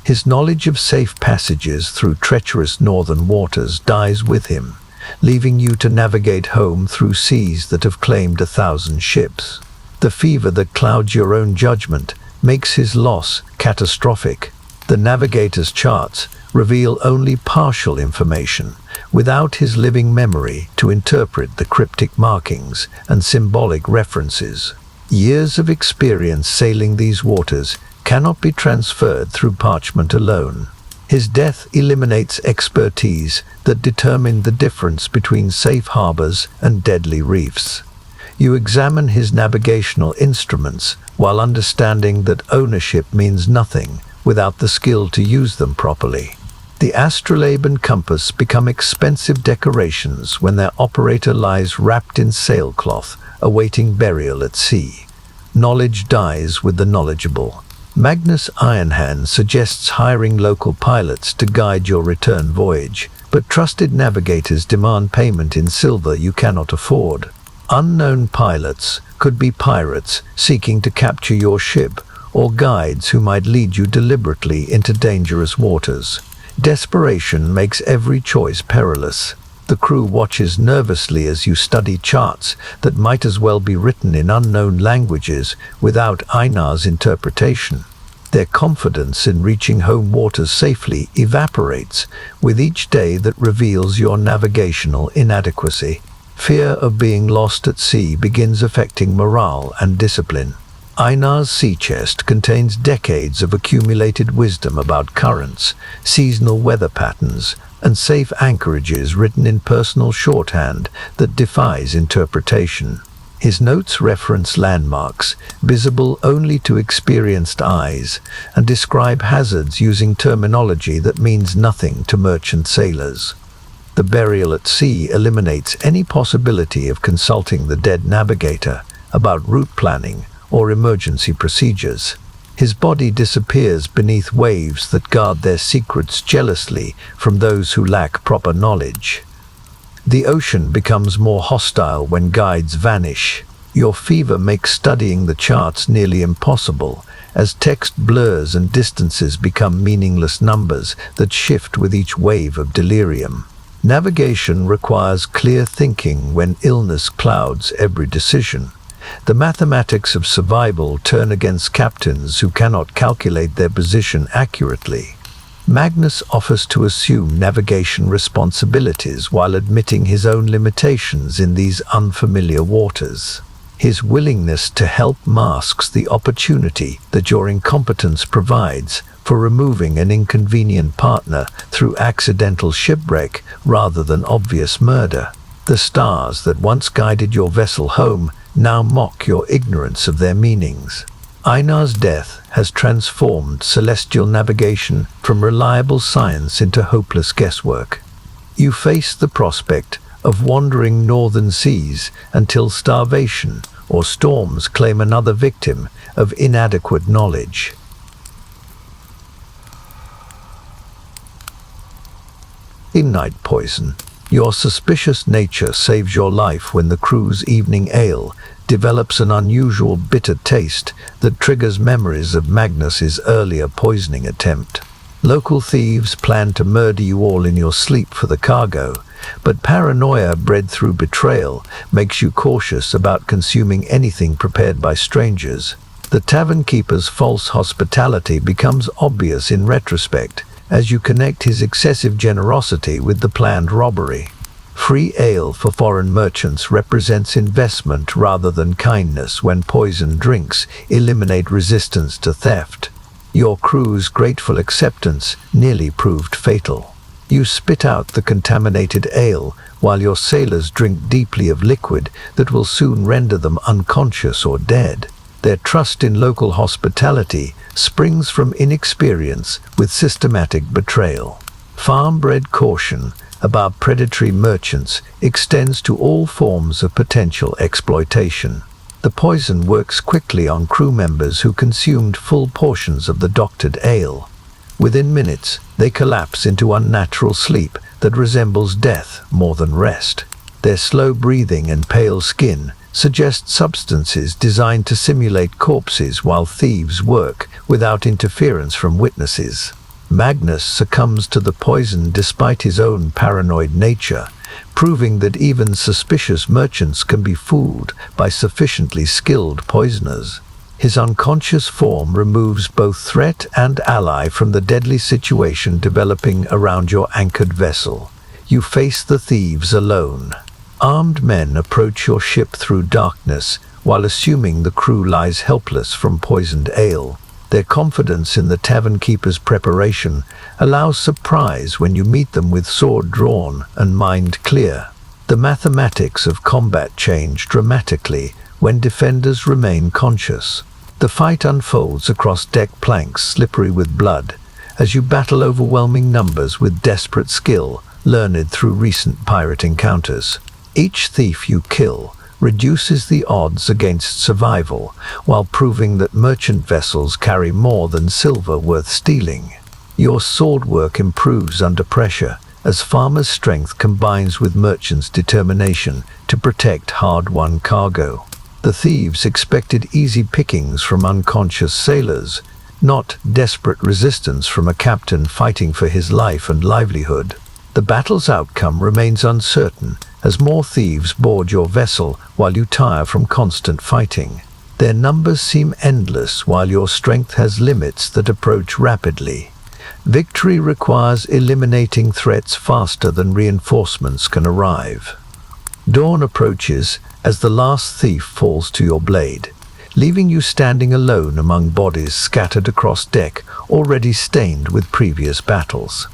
His knowledge of safe passages through treacherous northern waters dies with him, leaving you to navigate home through seas that have claimed 1,000 ships. The fever that clouds your own judgment makes his loss catastrophic. The navigator's charts reveal only partial information, without his living memory to interpret the cryptic markings and symbolic references. Years of experience sailing these waters cannot be transferred through parchment alone. His death eliminates expertise that determined the difference between safe harbors and deadly reefs. You examine his navigational instruments while understanding that ownership means nothing without the skill to use them properly. The astrolabe and compass become expensive decorations when their operator lies wrapped in sailcloth, awaiting burial at sea. Knowledge dies with the knowledgeable. Magnus Ironhand suggests hiring local pilots to guide your return voyage, but trusted navigators demand payment in silver you cannot afford. Unknown pilots could be pirates seeking to capture your ship, or guides who might lead you deliberately into dangerous waters. Desperation makes every choice perilous. The crew watches nervously as you study charts that might as well be written in unknown languages without Einar's interpretation. Their confidence in reaching home waters safely evaporates with each day that reveals your navigational inadequacy. Fear of being lost at sea begins affecting morale and discipline. Einar's sea chest contains decades of accumulated wisdom about currents, seasonal weather patterns, and safe anchorages written in personal shorthand that defies interpretation. His notes reference landmarks, visible only to experienced eyes, and describe hazards using terminology that means nothing to merchant sailors. The burial at sea eliminates any possibility of consulting the dead navigator about route planning or emergency procedures. His body disappears beneath waves that guard their secrets jealously from those who lack proper knowledge. The ocean becomes more hostile when guides vanish. Your fever makes studying the charts nearly impossible, as text blurs and distances become meaningless numbers that shift with each wave of delirium. Navigation requires clear thinking when illness clouds every decision. The mathematics of survival turn against captains who cannot calculate their position accurately. Magnus offers to assume navigation responsibilities while admitting his own limitations in these unfamiliar waters. His willingness to help masks the opportunity that your incompetence provides for removing an inconvenient partner through accidental shipwreck rather than obvious murder. The stars that once guided your vessel home now mock your ignorance of their meanings. Einar's death has transformed celestial navigation from reliable science into hopeless guesswork. You face the prospect of wandering northern seas until starvation or storms claim another victim of inadequate knowledge. In night poison, your suspicious nature saves your life when the crew's evening ale develops an unusual bitter taste that triggers memories of Magnus's earlier poisoning attempt. Local thieves plan to murder you all in your sleep for the cargo, but paranoia bred through betrayal makes you cautious about consuming anything prepared by strangers. The tavern keeper's false hospitality becomes obvious in retrospect as you connect his excessive generosity with the planned robbery. Free ale for foreign merchants represents investment rather than kindness when poisoned drinks eliminate resistance to theft. Your crew's grateful acceptance nearly proved fatal. You spit out the contaminated ale while your sailors drink deeply of liquid that will soon render them unconscious or dead. Their trust in local hospitality springs from inexperience with systematic betrayal. Farm-bred caution about predatory merchants extends to all forms of potential exploitation. The poison works quickly on crew members who consumed full portions of the doctored ale. Within minutes, they collapse into unnatural sleep that resembles death more than rest. Their slow breathing and pale skin suggest substances designed to simulate corpses while thieves work without interference from witnesses. Magnus succumbs to the poison despite his own paranoid nature, proving that even suspicious merchants can be fooled by sufficiently skilled poisoners. His unconscious form removes both threat and ally from the deadly situation developing around your anchored vessel. You face the thieves alone. Armed men approach your ship through darkness while assuming the crew lies helpless from poisoned ale. Their confidence in the tavern keeper's preparation allows surprise when you meet them with sword drawn and mind clear. The mathematics of combat change dramatically when defenders remain conscious. The fight unfolds across deck planks slippery with blood as you battle overwhelming numbers with desperate skill learned through recent pirate encounters. Each thief you kill reduces the odds against survival, while proving that merchant vessels carry more than silver worth stealing. Your sword work improves under pressure, as farmers' strength combines with merchants' determination to protect hard-won cargo. The thieves expected easy pickings from unconscious sailors, not desperate resistance from a captain fighting for his life and livelihood. The battle's outcome remains uncertain, as more thieves board your vessel while you tire from constant fighting. Their numbers seem endless while your strength has limits that approach rapidly. Victory requires eliminating threats faster than reinforcements can arrive. Dawn approaches as the last thief falls to your blade, leaving you standing alone among bodies scattered across deck already stained with previous battles.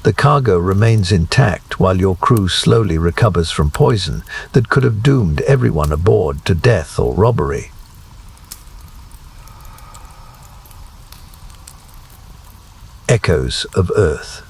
The cargo remains intact while your crew slowly recovers from poison that could have doomed everyone aboard to death or robbery. Echoes of Earth.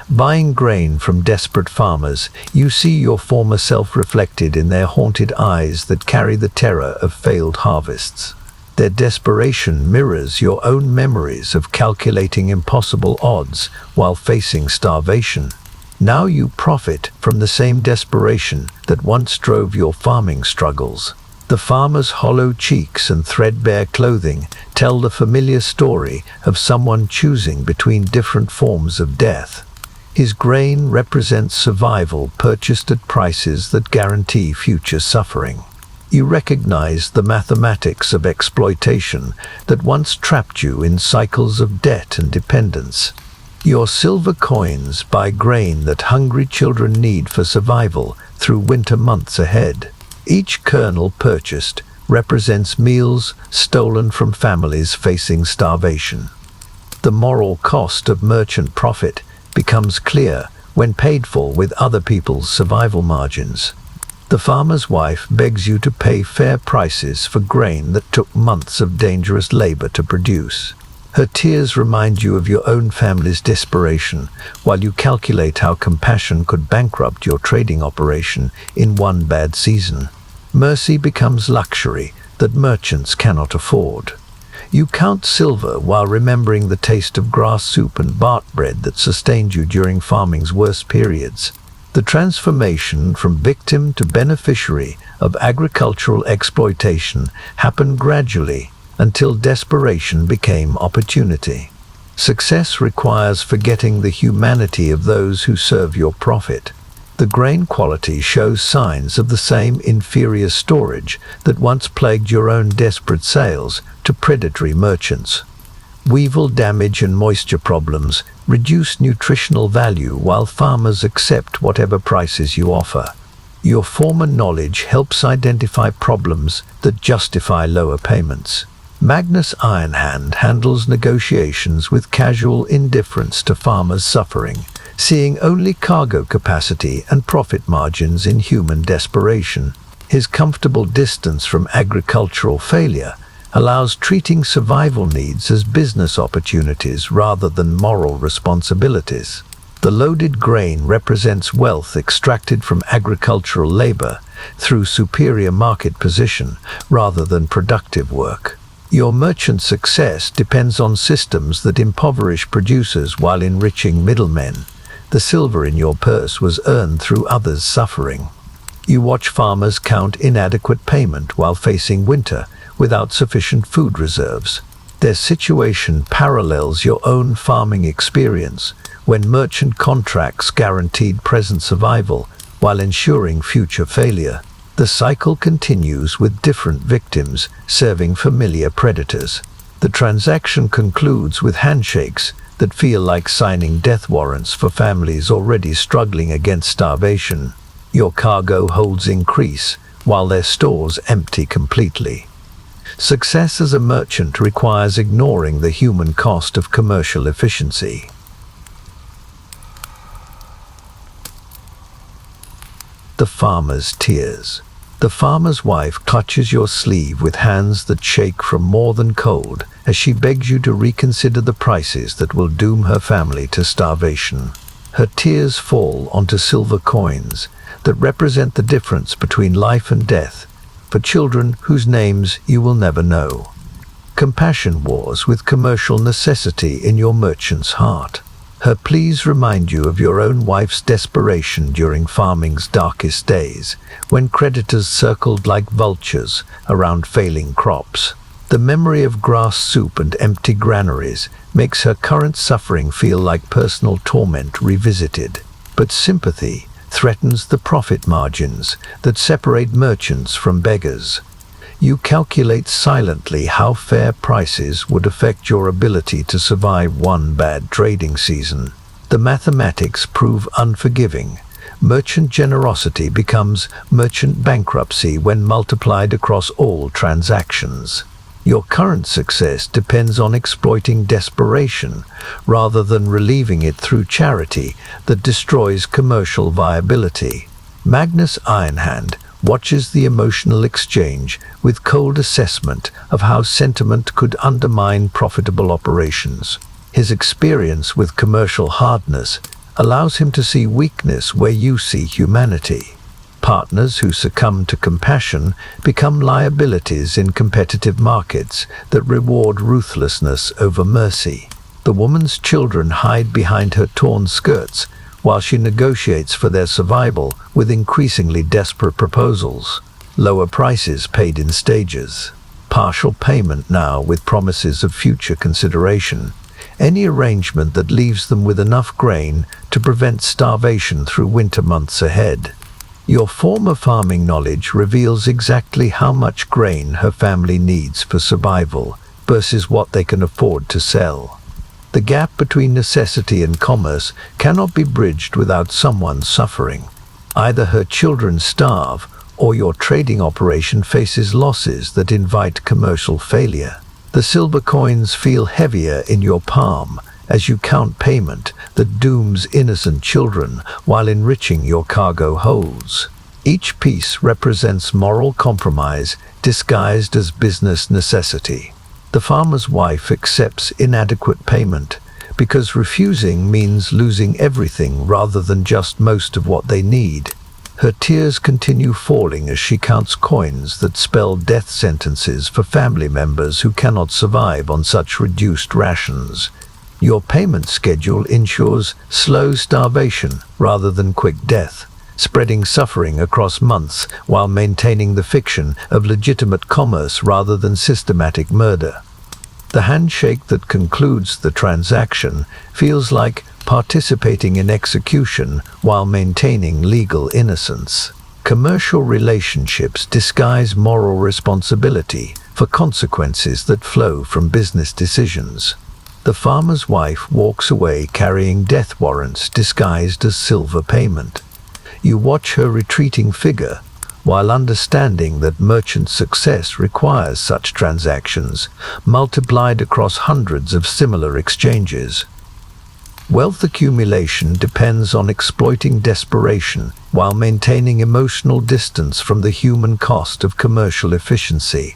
Buying grain from desperate farmers, you see your former self reflected in their haunted eyes that carry the terror of failed harvests. Their desperation mirrors your own memories of calculating impossible odds while facing starvation. Now you profit from the same desperation that once drove your farming struggles. The farmer's hollow cheeks and threadbare clothing tell the familiar story of someone choosing between different forms of death. His grain represents survival purchased at prices that guarantee future suffering. You recognize the mathematics of exploitation that once trapped you in cycles of debt and dependence. Your silver coins buy grain that hungry children need for survival through winter months ahead. Each kernel purchased represents meals stolen from families facing starvation. The moral cost of merchant profit becomes clear when paid for with other people's survival margins. The farmer's wife begs you to pay fair prices for grain that took months of dangerous labor to produce. Her tears remind you of your own family's desperation, while you calculate how compassion could bankrupt your trading operation in one bad season. Mercy becomes luxury that merchants cannot afford. You count silver while remembering the taste of grass soup and bark bread that sustained you during farming's worst periods. The transformation from victim to beneficiary of agricultural exploitation happened gradually until desperation became opportunity. Success requires forgetting the humanity of those who serve your profit. The grain quality shows signs of the same inferior storage that once plagued your own desperate sales to predatory merchants. Weevil damage and moisture problems reduce nutritional value while farmers accept whatever prices you offer. Your former knowledge helps identify problems that justify lower payments. Magnus Ironhand handles negotiations with casual indifference to farmers' suffering, seeing only cargo capacity and profit margins in human desperation. His comfortable distance from agricultural failure allows treating survival needs as business opportunities rather than moral responsibilities. The loaded grain represents wealth extracted from agricultural labor through superior market position rather than productive work. Your merchant success depends on systems that impoverish producers while enriching middlemen. The silver in your purse was earned through others' suffering. You watch farmers count inadequate payment while facing winter without sufficient food reserves. Their situation parallels your own farming experience, when merchant contracts guaranteed present survival while ensuring future failure. The cycle continues with different victims serving familiar predators. The transaction concludes with handshakes that feel like signing death warrants for families already struggling against starvation. Your cargo holds increase, while their stores empty completely. Success as a merchant requires ignoring the human cost of commercial efficiency. The farmer's tears. The farmer's wife clutches your sleeve with hands that shake from more than cold as she begs you to reconsider the prices that will doom her family to starvation. Her tears fall onto silver coins that represent the difference between life and death for children whose names you will never know. Compassion wars with commercial necessity in your merchant's heart. Her pleas remind you of your own wife's desperation during farming's darkest days, when creditors circled like vultures around failing crops. The memory of grass soup and empty granaries makes her current suffering feel like personal torment revisited. But sympathy threatens the profit margins that separate merchants from beggars. You calculate silently how fair prices would affect your ability to survive one bad trading season. The mathematics prove unforgiving. Merchant generosity becomes merchant bankruptcy when multiplied across all transactions. Your current success depends on exploiting desperation rather than relieving it through charity that destroys commercial viability. Magnus Ironhand watches the emotional exchange with cold assessment of how sentiment could undermine profitable operations. His experience with commercial hardness allows him to see weakness where you see humanity. Partners who succumb to compassion become liabilities in competitive markets that reward ruthlessness over mercy. The woman's children hide behind her torn skirts while she negotiates for their survival with increasingly desperate proposals. Lower prices paid in stages. Partial payment now with promises of future consideration. Any arrangement that leaves them with enough grain to prevent starvation through winter months ahead. Your former farming knowledge reveals exactly how much grain her family needs for survival versus what they can afford to sell. The gap between necessity and commerce cannot be bridged without someone suffering. Either her children starve, or your trading operation faces losses that invite commercial failure. The silver coins feel heavier in your palm as you count payment that dooms innocent children while enriching your cargo holds. Each piece represents moral compromise disguised as business necessity. The farmer's wife accepts inadequate payment because refusing means losing everything rather than just most of what they need. Her tears continue falling as she counts coins that spell death sentences for family members who cannot survive on such reduced rations. Your payment schedule ensures slow starvation rather than quick death, spreading suffering across months while maintaining the fiction of legitimate commerce rather than systematic murder. The handshake that concludes the transaction feels like participating in execution while maintaining legal innocence. Commercial relationships disguise moral responsibility for consequences that flow from business decisions. The farmer's wife walks away carrying death warrants disguised as silver payment. You watch her retreating figure, while understanding that merchant success requires such transactions, multiplied across hundreds of similar exchanges. Wealth accumulation depends on exploiting desperation while maintaining emotional distance from the human cost of commercial efficiency.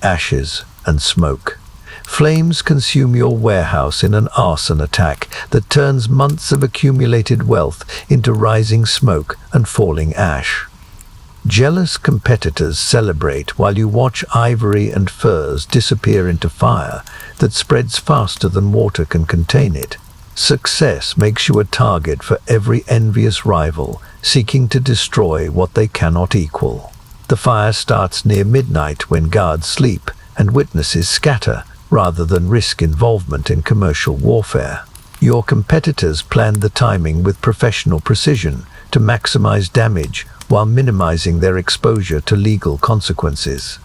Ashes and smoke. Flames consume your warehouse in an arson attack that turns months of accumulated wealth into rising smoke and falling ash. Jealous competitors celebrate while you watch ivory and furs disappear into fire that spreads faster than water can contain it. Success makes you a target for every envious rival seeking to destroy what they cannot equal. The fire starts near midnight when guards sleep and witnesses scatter rather than risk involvement in commercial warfare. Your competitors plan the timing with professional precision to maximize damage while minimizing their exposure to legal consequences.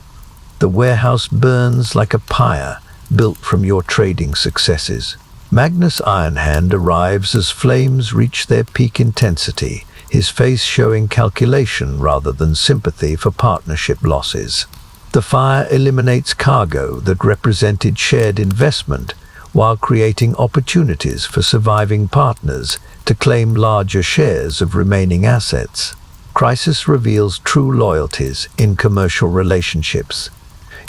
The warehouse burns like a pyre built from your trading successes. Magnus Ironhand arrives as flames reach their peak intensity, his face showing calculation rather than sympathy for partnership losses. The fire eliminates cargo that represented shared investment while creating opportunities for surviving partners to claim larger shares of remaining assets. Crisis reveals true loyalties in commercial relationships.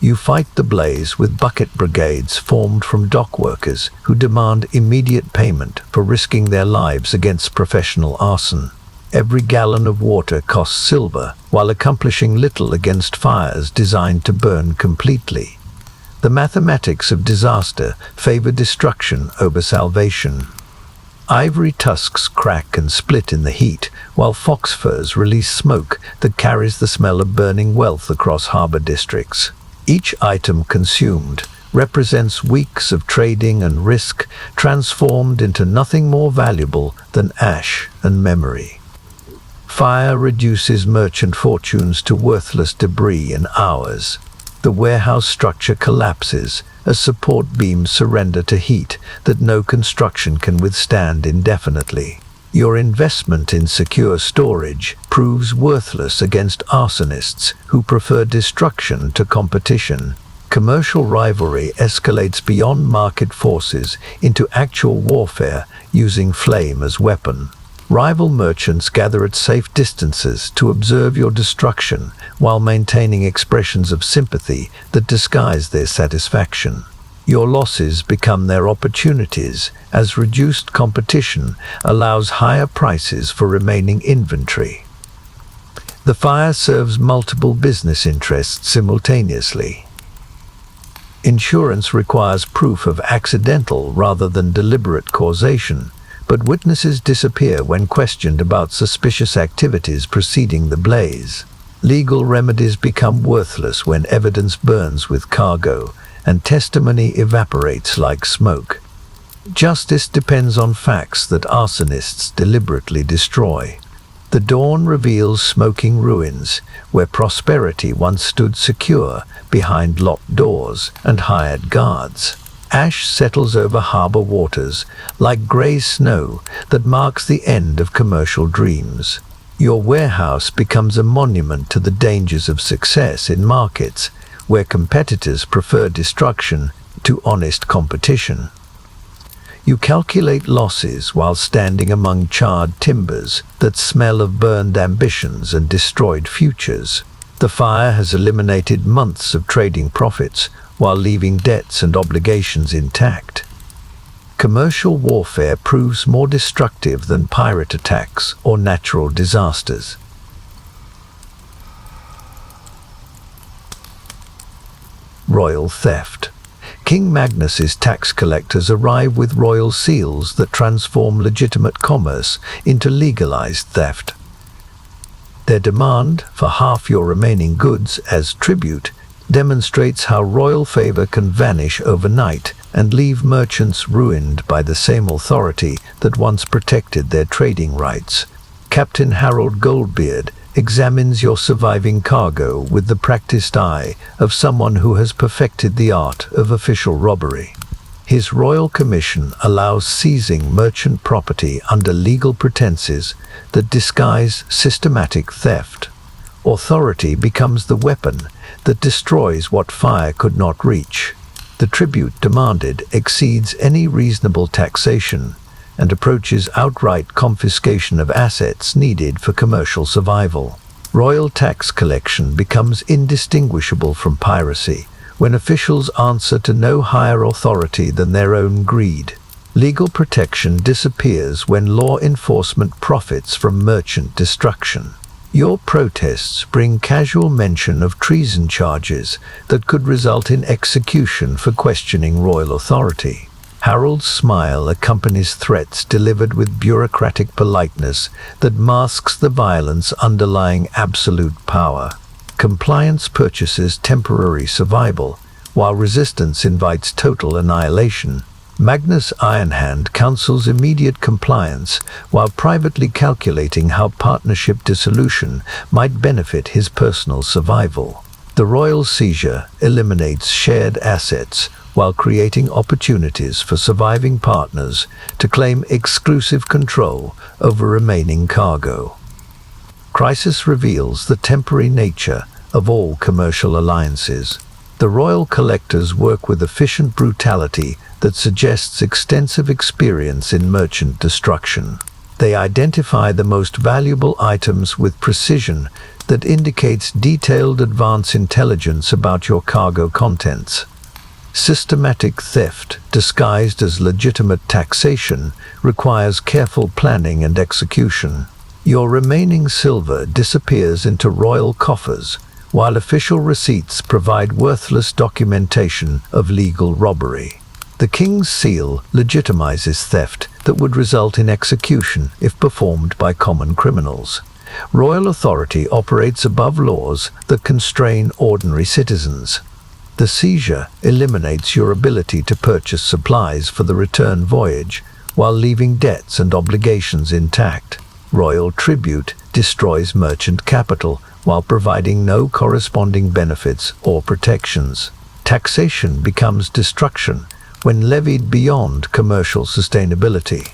You fight the blaze with bucket brigades formed from dock workers who demand immediate payment for risking their lives against professional arson. Every gallon of water costs silver, while accomplishing little against fires designed to burn completely. The mathematics of disaster favor destruction over salvation. Ivory tusks crack and split in the heat, while fox furs release smoke that carries the smell of burning wealth across harbor districts. Each item consumed represents weeks of trading and risk, transformed into nothing more valuable than ash and memory. Fire reduces merchant fortunes to worthless debris in hours. The warehouse structure collapses as support beams surrender to heat that no construction can withstand indefinitely. Your investment in secure storage proves worthless against arsonists who prefer destruction to competition. Commercial rivalry escalates beyond market forces into actual warfare using flame as weapon. Rival merchants gather at safe distances to observe your destruction while maintaining expressions of sympathy that disguise their satisfaction. Your losses become their opportunities as reduced competition allows higher prices for remaining inventory. The fire serves multiple business interests simultaneously. Insurance requires proof of accidental rather than deliberate causation, but witnesses disappear when questioned about suspicious activities preceding the blaze. Legal remedies become worthless when evidence burns with cargo, and testimony evaporates like smoke. Justice depends on facts that arsonists deliberately destroy. The dawn reveals smoking ruins, where prosperity once stood secure behind locked doors and hired guards. Ash settles over harbor waters like grey snow that marks the end of commercial dreams. Your warehouse becomes a monument to the dangers of success in markets where competitors prefer destruction to honest competition. You calculate losses while standing among charred timbers that smell of burned ambitions and destroyed futures. The fire has eliminated months of trading profits while leaving debts and obligations intact. Commercial warfare proves more destructive than pirate attacks or natural disasters. Royal theft. King Magnus's tax collectors arrive with royal seals that transform legitimate commerce into legalized theft. Their demand for half your remaining goods as tribute demonstrates how royal favor can vanish overnight and leave merchants ruined by the same authority that once protected their trading rights. Captain Harold Goldbeard examines your surviving cargo with the practiced eye of someone who has perfected the art of official robbery. His royal commission allows seizing merchant property under legal pretenses that disguise systematic theft. Authority becomes the weapon that destroys what fire could not reach. The tribute demanded exceeds any reasonable taxation and approaches outright confiscation of assets needed for commercial survival. Royal tax collection becomes indistinguishable from piracy when officials answer to no higher authority than their own greed. Legal protection disappears when law enforcement profits from merchant destruction. Your protests bring casual mention of treason charges that could result in execution for questioning royal authority. Harold's smile accompanies threats delivered with bureaucratic politeness that masks the violence underlying absolute power. Compliance purchases temporary survival, while resistance invites total annihilation. Magnus Ironhand counsels immediate compliance while privately calculating how partnership dissolution might benefit his personal survival. The royal seizure eliminates shared assets while creating opportunities for surviving partners to claim exclusive control over remaining cargo. Crisis reveals the temporary nature of all commercial alliances. The royal collectors work with efficient brutality that suggests extensive experience in merchant destruction. They identify the most valuable items with precision that indicates detailed advance intelligence about your cargo contents. Systematic theft, disguised as legitimate taxation, requires careful planning and execution. Your remaining silver disappears into royal coffers, while official receipts provide worthless documentation of legal robbery. The king's seal legitimizes theft that would result in execution if performed by common criminals. Royal authority operates above laws that constrain ordinary citizens. The seizure eliminates your ability to purchase supplies for the return voyage while leaving debts and obligations intact. Royal tribute destroys merchant capital while providing no corresponding benefits or protections. Taxation becomes destruction when levied beyond commercial sustainability.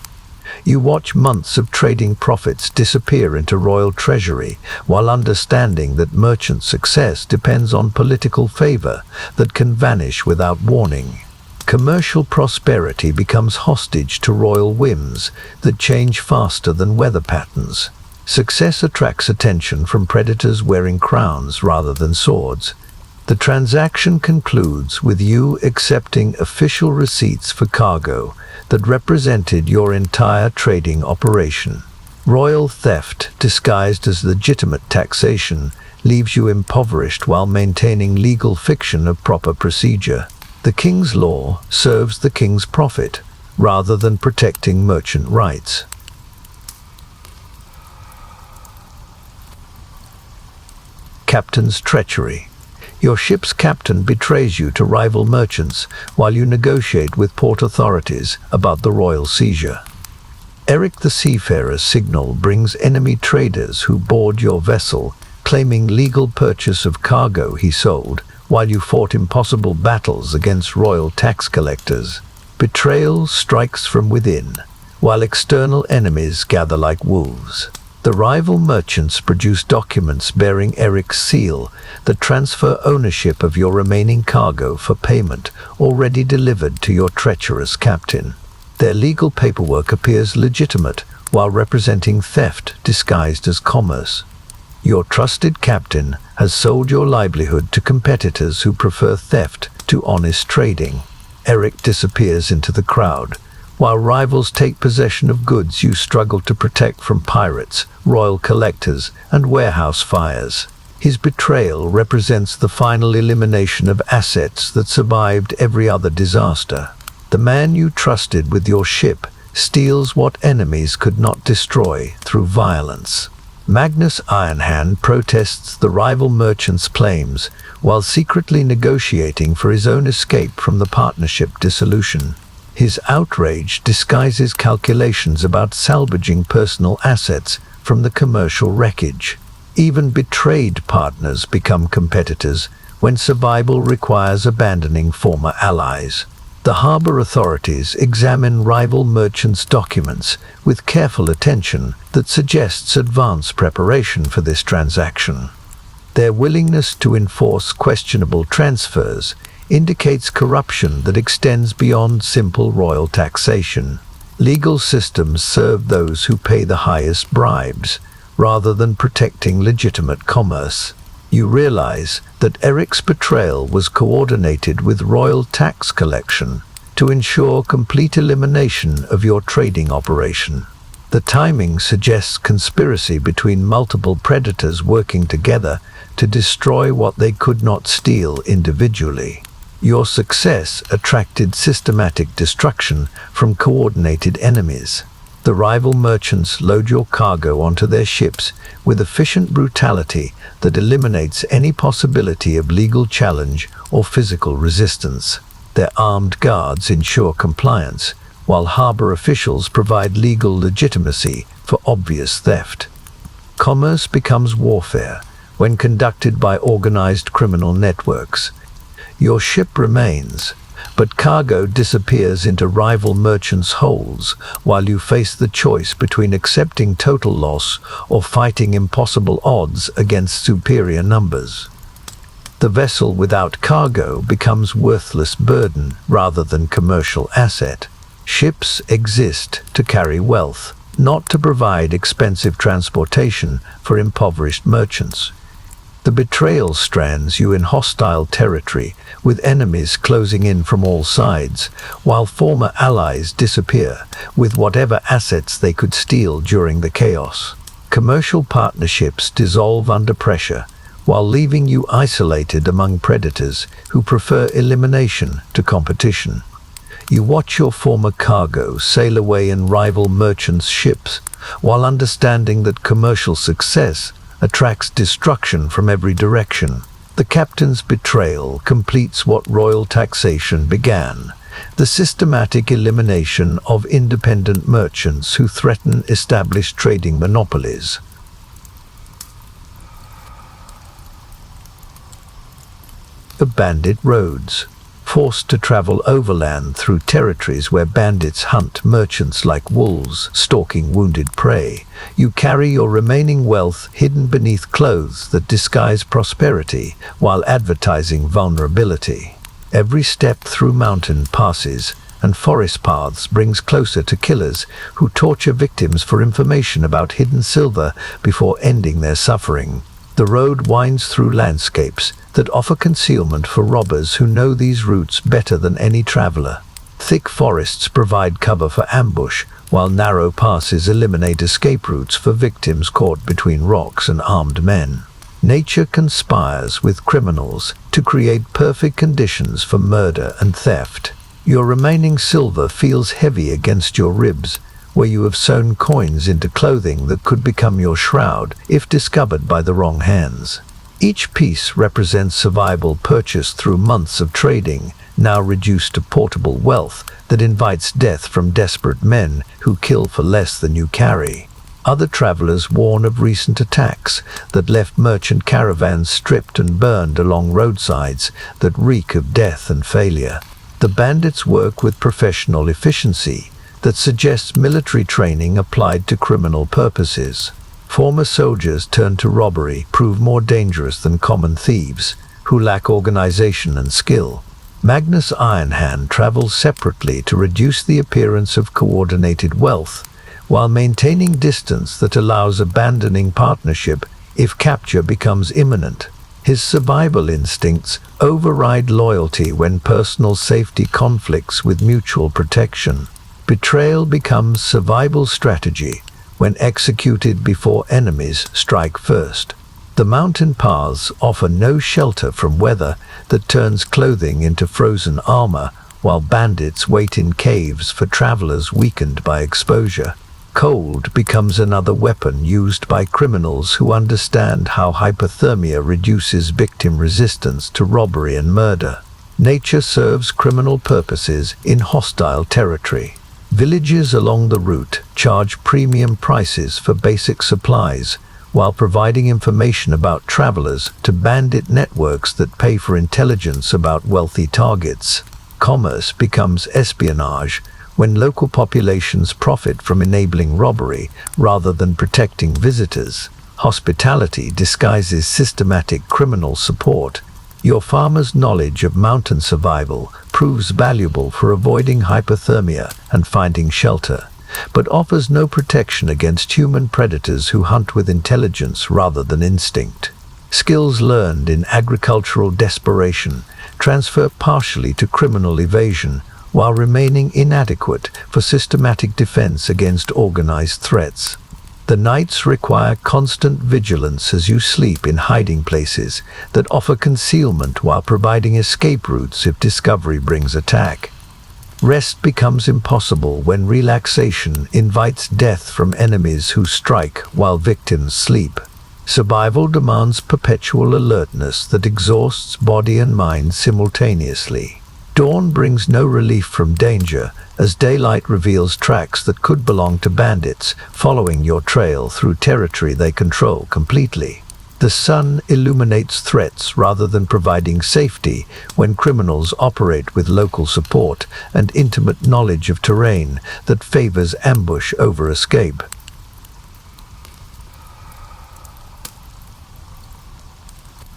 You watch months of trading profits disappear into royal treasury while understanding that merchant success depends on political favor that can vanish without warning. Commercial prosperity becomes hostage to royal whims that change faster than weather patterns. Success attracts attention from predators wearing crowns rather than swords. The transaction concludes with you accepting official receipts for cargo that represented your entire trading operation. Royal theft, disguised as legitimate taxation, leaves you impoverished while maintaining legal fiction of proper procedure. The king's law serves the king's profit, rather than protecting merchant rights. Captain's treachery. Your ship's captain betrays you to rival merchants while you negotiate with port authorities about the royal seizure. Eric the Seafarer's signal brings enemy traders who board your vessel, claiming legal purchase of cargo he sold, while you fought impossible battles against royal tax collectors. Betrayal strikes from within, while external enemies gather like wolves. The rival merchants produce documents bearing Eric's seal that transfer ownership of your remaining cargo for payment already delivered to your treacherous captain. Their legal paperwork appears legitimate while representing theft disguised as commerce. Your trusted captain has sold your livelihood to competitors who prefer theft to honest trading. Eric disappears into the crowd, while rivals take possession of goods you struggle to protect from pirates, royal collectors, and warehouse fires. His betrayal represents the final elimination of assets that survived every other disaster. The man you trusted with your ship steals what enemies could not destroy through violence. Magnus Ironhand protests the rival merchant's claims while secretly negotiating for his own escape from the partnership dissolution. His outrage disguises calculations about salvaging personal assets from the commercial wreckage. Even betrayed partners become competitors when survival requires abandoning former allies. The harbor authorities examine rival merchants' documents with careful attention that suggests advanced preparation for this transaction. Their willingness to enforce questionable transfers indicates corruption that extends beyond simple royal taxation. Legal systems serve those who pay the highest bribes, rather than protecting legitimate commerce. You realize that Eric's betrayal was coordinated with royal tax collection to ensure complete elimination of your trading operation. The timing suggests conspiracy between multiple predators working together to destroy what they could not steal individually. Your success attracted systematic destruction from coordinated enemies. The rival merchants load your cargo onto their ships with efficient brutality that eliminates any possibility of legal challenge or physical resistance. Their armed guards ensure compliance, while harbor officials provide legal legitimacy for obvious theft. Commerce becomes warfare when conducted by organized criminal networks. Your ship remains, but cargo disappears into rival merchants' holds while you face the choice between accepting total loss or fighting impossible odds against superior numbers. The vessel without cargo becomes worthless burden rather than commercial asset. Ships exist to carry wealth, not to provide expensive transportation for impoverished merchants. The betrayal strands you in hostile territory, with enemies closing in from all sides, while former allies disappear with whatever assets they could steal during the chaos. Commercial partnerships dissolve under pressure, while leaving you isolated among predators who prefer elimination to competition. You watch your former cargo sail away in rival merchants' ships, while understanding that commercial success attracts destruction from every direction. The captain's betrayal completes what royal taxation began, the systematic elimination of independent merchants who threaten established trading monopolies. The bandit roads. Forced to travel overland through territories where bandits hunt merchants like wolves stalking wounded prey, you carry your remaining wealth hidden beneath clothes that disguise prosperity while advertising vulnerability. Every step through mountain passes and forest paths brings closer to killers who torture victims for information about hidden silver before ending their suffering. The road winds through landscapes that offer concealment for robbers who know these routes better than any traveler. Thick forests provide cover for ambush, while narrow passes eliminate escape routes for victims caught between rocks and armed men. Nature conspires with criminals to create perfect conditions for murder and theft. Your remaining silver feels heavy against your ribs, where you have sewn coins into clothing that could become your shroud if discovered by the wrong hands. Each piece represents survival purchased through months of trading, now reduced to portable wealth that invites death from desperate men who kill for less than you carry. Other travelers warn of recent attacks that left merchant caravans stripped and burned along roadsides that reek of death and failure. The bandits work with professional efficiency that suggests military training applied to criminal purposes. Former soldiers turned to robbery prove more dangerous than common thieves, who lack organization and skill. Magnus Ironhand travels separately to reduce the appearance of coordinated wealth, while maintaining distance that allows abandoning partnership if capture becomes imminent. His survival instincts override loyalty when personal safety conflicts with mutual protection. Betrayal becomes survival strategy when executed before enemies strike first. The mountain paths offer no shelter from weather that turns clothing into frozen armor, while bandits wait in caves for travelers weakened by exposure. Cold becomes another weapon used by criminals who understand how hypothermia reduces victim resistance to robbery and murder. Nature serves criminal purposes in hostile territory. Villages along the route charge premium prices for basic supplies, while providing information about travelers to bandit networks that pay for intelligence about wealthy targets. Commerce becomes espionage when local populations profit from enabling robbery rather than protecting visitors. Hospitality disguises systematic criminal support. Your farmer's knowledge of mountain survival proves valuable for avoiding hypothermia and finding shelter, but offers no protection against human predators who hunt with intelligence rather than instinct. Skills learned in agricultural desperation transfer partially to criminal evasion, while remaining inadequate for systematic defense against organized threats. The nights require constant vigilance as you sleep in hiding places that offer concealment while providing escape routes if discovery brings attack. Rest becomes impossible when relaxation invites death from enemies who strike while victims sleep. Survival demands perpetual alertness that exhausts body and mind simultaneously. Dawn brings no relief from danger, as daylight reveals tracks that could belong to bandits, following your trail through territory they control completely. The sun illuminates threats rather than providing safety when criminals operate with local support and intimate knowledge of terrain that favors ambush over escape.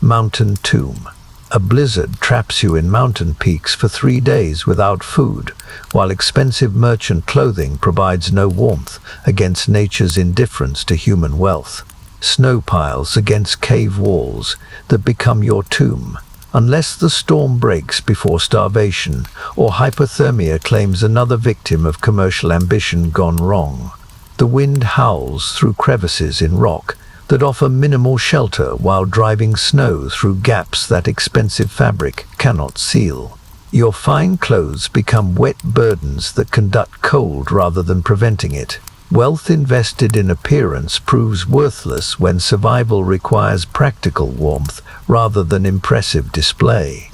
Mountain Tomb. A blizzard traps you in mountain peaks for 3 days without food, while expensive merchant clothing provides no warmth against nature's indifference to human wealth. Snow piles against cave walls that become your tomb, unless the storm breaks before starvation or hypothermia claims another victim of commercial ambition gone wrong. The wind howls through crevices in rock that offer minimal shelter while driving snow through gaps that expensive fabric cannot seal. Your fine clothes become wet burdens that conduct cold rather than preventing it. Wealth invested in appearance proves worthless when survival requires practical warmth rather than impressive display.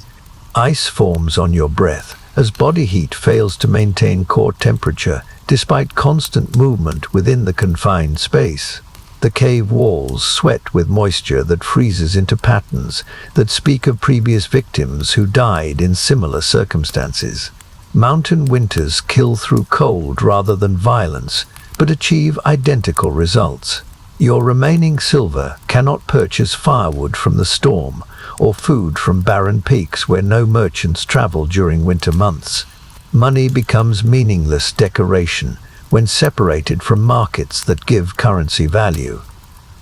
Ice forms on your breath as body heat fails to maintain core temperature despite constant movement within the confined space. The cave walls sweat with moisture that freezes into patterns that speak of previous victims who died in similar circumstances. Mountain winters kill through cold rather than violence, but achieve identical results. Your remaining silver cannot purchase firewood from the storm or food from barren peaks where no merchants travel during winter months. Money becomes meaningless decoration when separated from markets that give currency value.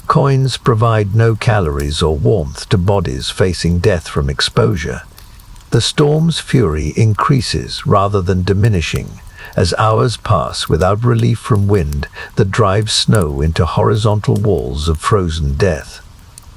Coins provide no calories or warmth to bodies facing death from exposure. The storm's fury increases rather than diminishing as hours pass without relief from wind that drives snow into horizontal walls of frozen death.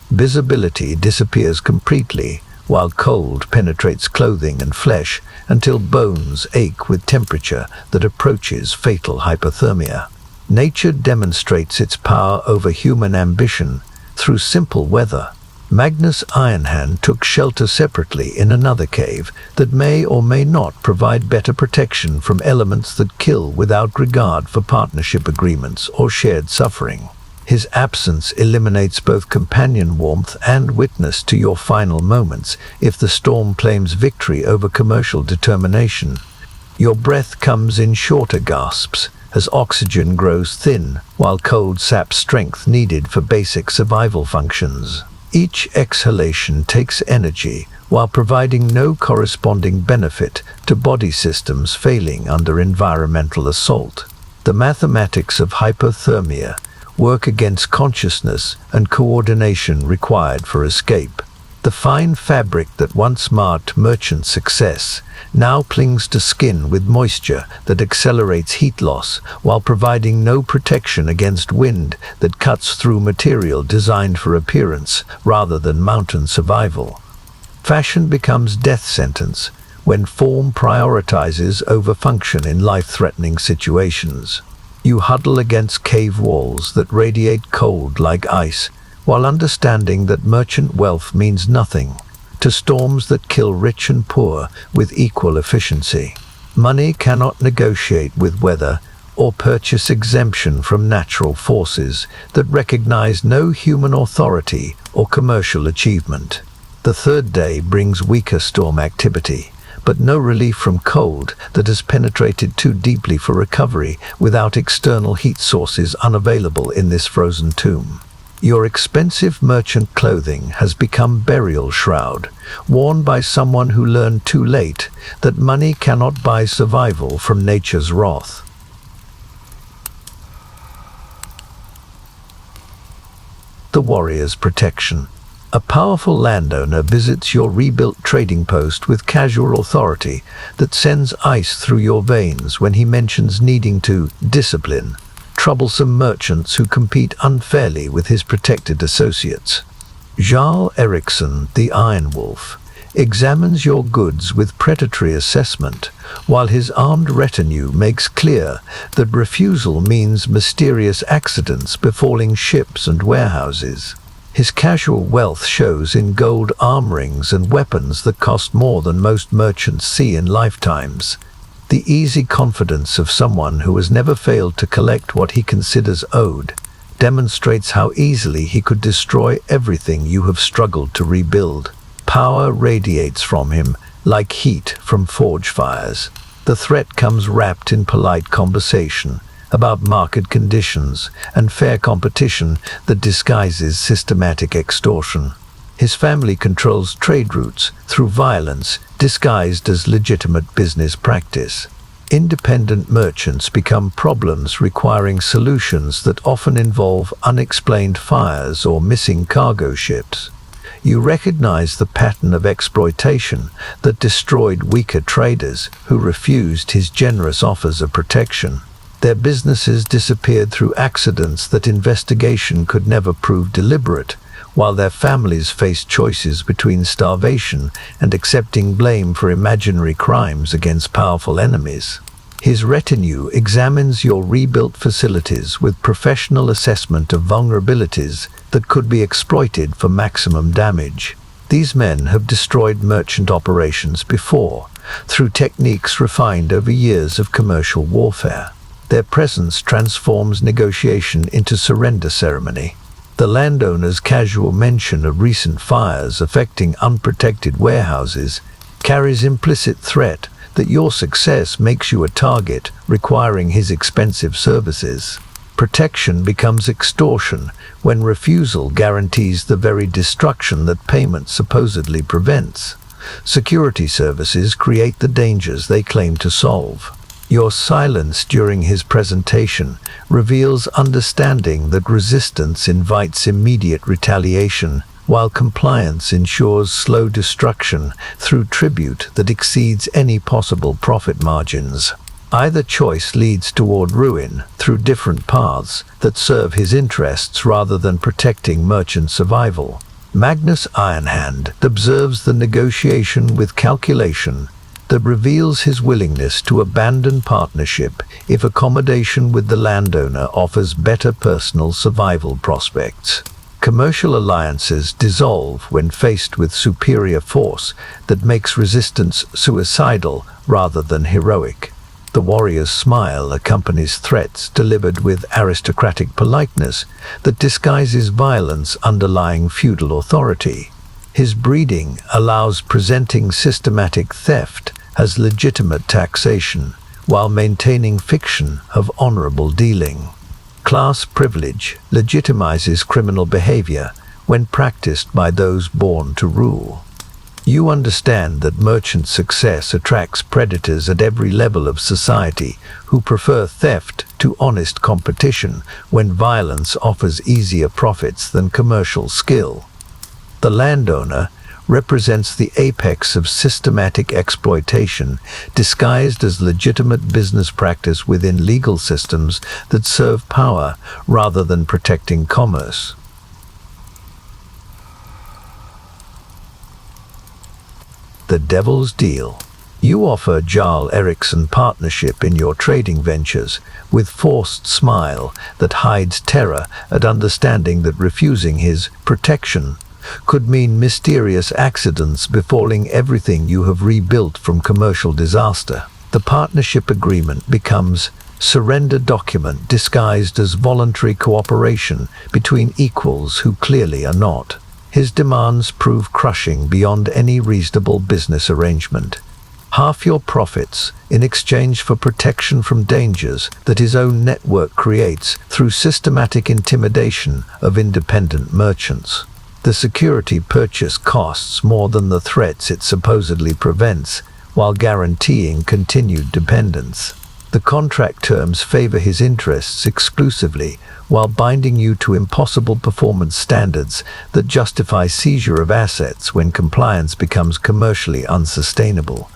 Visibility disappears completely while cold penetrates clothing and flesh until bones ache with temperature that approaches fatal hypothermia. Nature demonstrates its power over human ambition through simple weather. Magnus Ironhand took shelter separately in another cave that may or may not provide better protection from elements that kill without regard for partnership agreements or shared suffering. His absence eliminates both companion warmth and witness to your final moments if the storm claims victory over commercial determination. Your breath comes in shorter gasps as oxygen grows thin while cold saps strength needed for basic survival functions. Each exhalation takes energy while providing no corresponding benefit to body systems failing under environmental assault. The mathematics of hypothermia work against consciousness and coordination required for escape. The fine fabric that once marked merchant success now clings to skin with moisture that accelerates heat loss while providing no protection against wind that cuts through material designed for appearance rather than mountain survival. Fashion becomes death sentence when form prioritizes over function in life-threatening situations. You huddle against cave walls that radiate cold like ice, while understanding that merchant wealth means nothing to storms that kill rich and poor with equal efficiency. Money cannot negotiate with weather or purchase exemption from natural forces that recognize no human authority or commercial achievement. The third day brings weaker storm activity, but no relief from cold that has penetrated too deeply for recovery without external heat sources unavailable in this frozen tomb. Your expensive merchant clothing has become burial shroud, worn by someone who learned too late that money cannot buy survival from nature's wrath. The warrior's protection. A powerful landowner visits your rebuilt trading post with casual authority that sends ice through your veins when he mentions needing to discipline troublesome merchants who compete unfairly with his protected associates. Jarl Eriksson, the Iron Wolf, examines your goods with predatory assessment, while his armed retinue makes clear that refusal means mysterious accidents befalling ships and warehouses. His casual wealth shows in gold arm rings and weapons that cost more than most merchants see in lifetimes. The easy confidence of someone who has never failed to collect what he considers owed demonstrates how easily he could destroy everything you have struggled to rebuild. Power radiates from him like heat from forge fires. The threat comes wrapped in polite conversation about market conditions and fair competition that disguises systematic extortion. His family controls trade routes through violence disguised as legitimate business practice. Independent merchants become problems requiring solutions that often involve unexplained fires or missing cargo ships. You recognize the pattern of exploitation that destroyed weaker traders who refused his generous offers of protection. Their businesses disappeared through accidents that investigation could never prove deliberate, while their families faced choices between starvation and accepting blame for imaginary crimes against powerful enemies. His retinue examines your rebuilt facilities with professional assessment of vulnerabilities that could be exploited for maximum damage. These men have destroyed merchant operations before, through techniques refined over years of commercial warfare. Their presence transforms negotiation into surrender ceremony. The landowner's casual mention of recent fires affecting unprotected warehouses carries implicit threat that your success makes you a target requiring his expensive services. Protection becomes extortion when refusal guarantees the very destruction that payment supposedly prevents. Security services create the dangers they claim to solve. Your silence during his presentation reveals understanding that resistance invites immediate retaliation, while compliance ensures slow destruction through tribute that exceeds any possible profit margins. Either choice leads toward ruin through different paths that serve his interests rather than protecting merchant survival. Magnus Ironhand observes the negotiation with calculation that reveals his willingness to abandon partnership if accommodation with the landowner offers better personal survival prospects. Commercial alliances dissolve when faced with superior force that makes resistance suicidal rather than heroic. The warrior's smile accompanies threats delivered with aristocratic politeness that disguises violence underlying feudal authority. His breeding allows presenting systematic theft as legitimate taxation, while maintaining fiction of honorable dealing. Class privilege legitimizes criminal behavior when practiced by those born to rule. You understand that merchant success attracts predators at every level of society who prefer theft to honest competition when violence offers easier profits than commercial skill. The landowner represents the apex of systematic exploitation, disguised as legitimate business practice within legal systems that serve power rather than protecting commerce. The Devil's Deal. You offer Jarl Eriksson partnership in your trading ventures, with forced smile that hides terror at understanding that refusing his protection could mean mysterious accidents befalling everything you have rebuilt from commercial disaster. The partnership agreement becomes surrender document disguised as voluntary cooperation between equals who clearly are not. His demands prove crushing beyond any reasonable business arrangement. Half your profits in exchange for protection from dangers that his own network creates through systematic intimidation of independent merchants. The security purchase costs more than the threats it supposedly prevents, while guaranteeing continued dependence. The contract terms favor his interests exclusively, while binding you to impossible performance standards that justify seizure of assets when compliance becomes commercially unsustainable.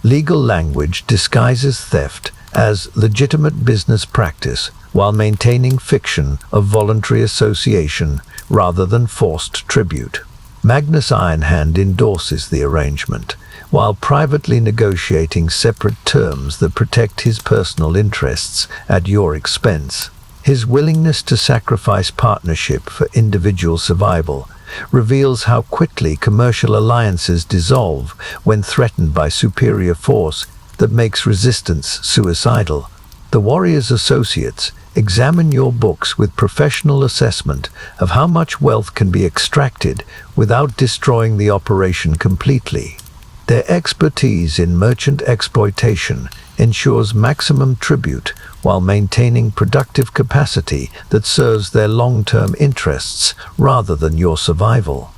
Legal language disguises theft as legitimate business practice, while maintaining fiction of voluntary association rather than forced tribute. Magnus Ironhand endorses the arrangement, while privately negotiating separate terms that protect his personal interests at your expense. His willingness to sacrifice partnership for individual survival reveals how quickly commercial alliances dissolve when threatened by superior force that makes resistance suicidal. The warrior's associates examine your books with professional assessment of how much wealth can be extracted without destroying the operation completely. Their expertise in merchant exploitation ensures maximum tribute while maintaining productive capacity that serves their long-term interests rather than your survival.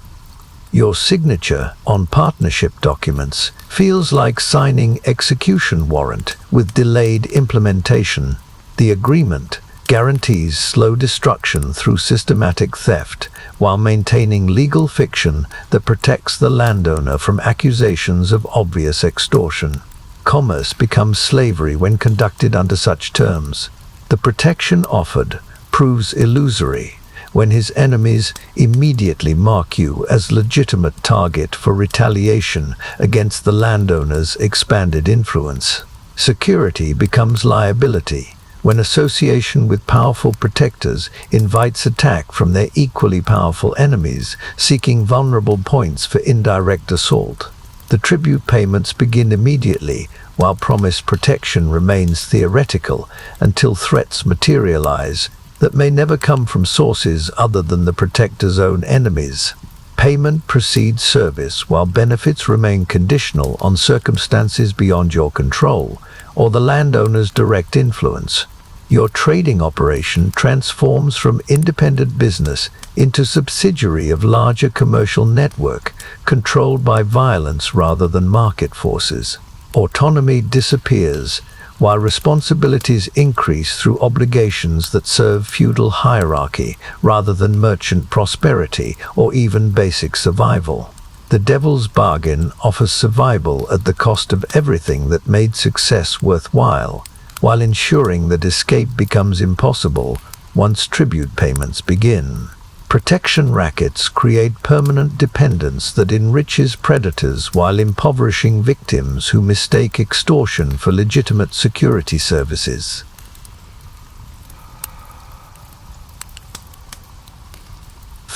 Your signature on partnership documents feels like signing execution warrant with delayed implementation. The agreement guarantees slow destruction through systematic theft, while maintaining legal fiction that protects the landowner from accusations of obvious extortion. Commerce becomes slavery when conducted under such terms. The protection offered proves illusory when his enemies immediately mark you as legitimate target for retaliation against the landowner's expanded influence. Security becomes liability when association with powerful protectors invites attack from their equally powerful enemies, seeking vulnerable points for indirect assault. The tribute payments begin immediately, while promised protection remains theoretical until threats materialize that may never come from sources other than the protector's own enemies. Payment precedes service, while benefits remain conditional on circumstances beyond your control or the landowner's direct influence. Your trading operation transforms from independent business into subsidiary of larger commercial network, controlled by violence rather than market forces. Autonomy disappears, while responsibilities increase through obligations that serve feudal hierarchy rather than merchant prosperity or even basic survival. The Devil's Bargain offers survival at the cost of everything that made success worthwhile, while ensuring that escape becomes impossible once tribute payments begin. Protection rackets create permanent dependence that enriches predators while impoverishing victims who mistake extortion for legitimate security services.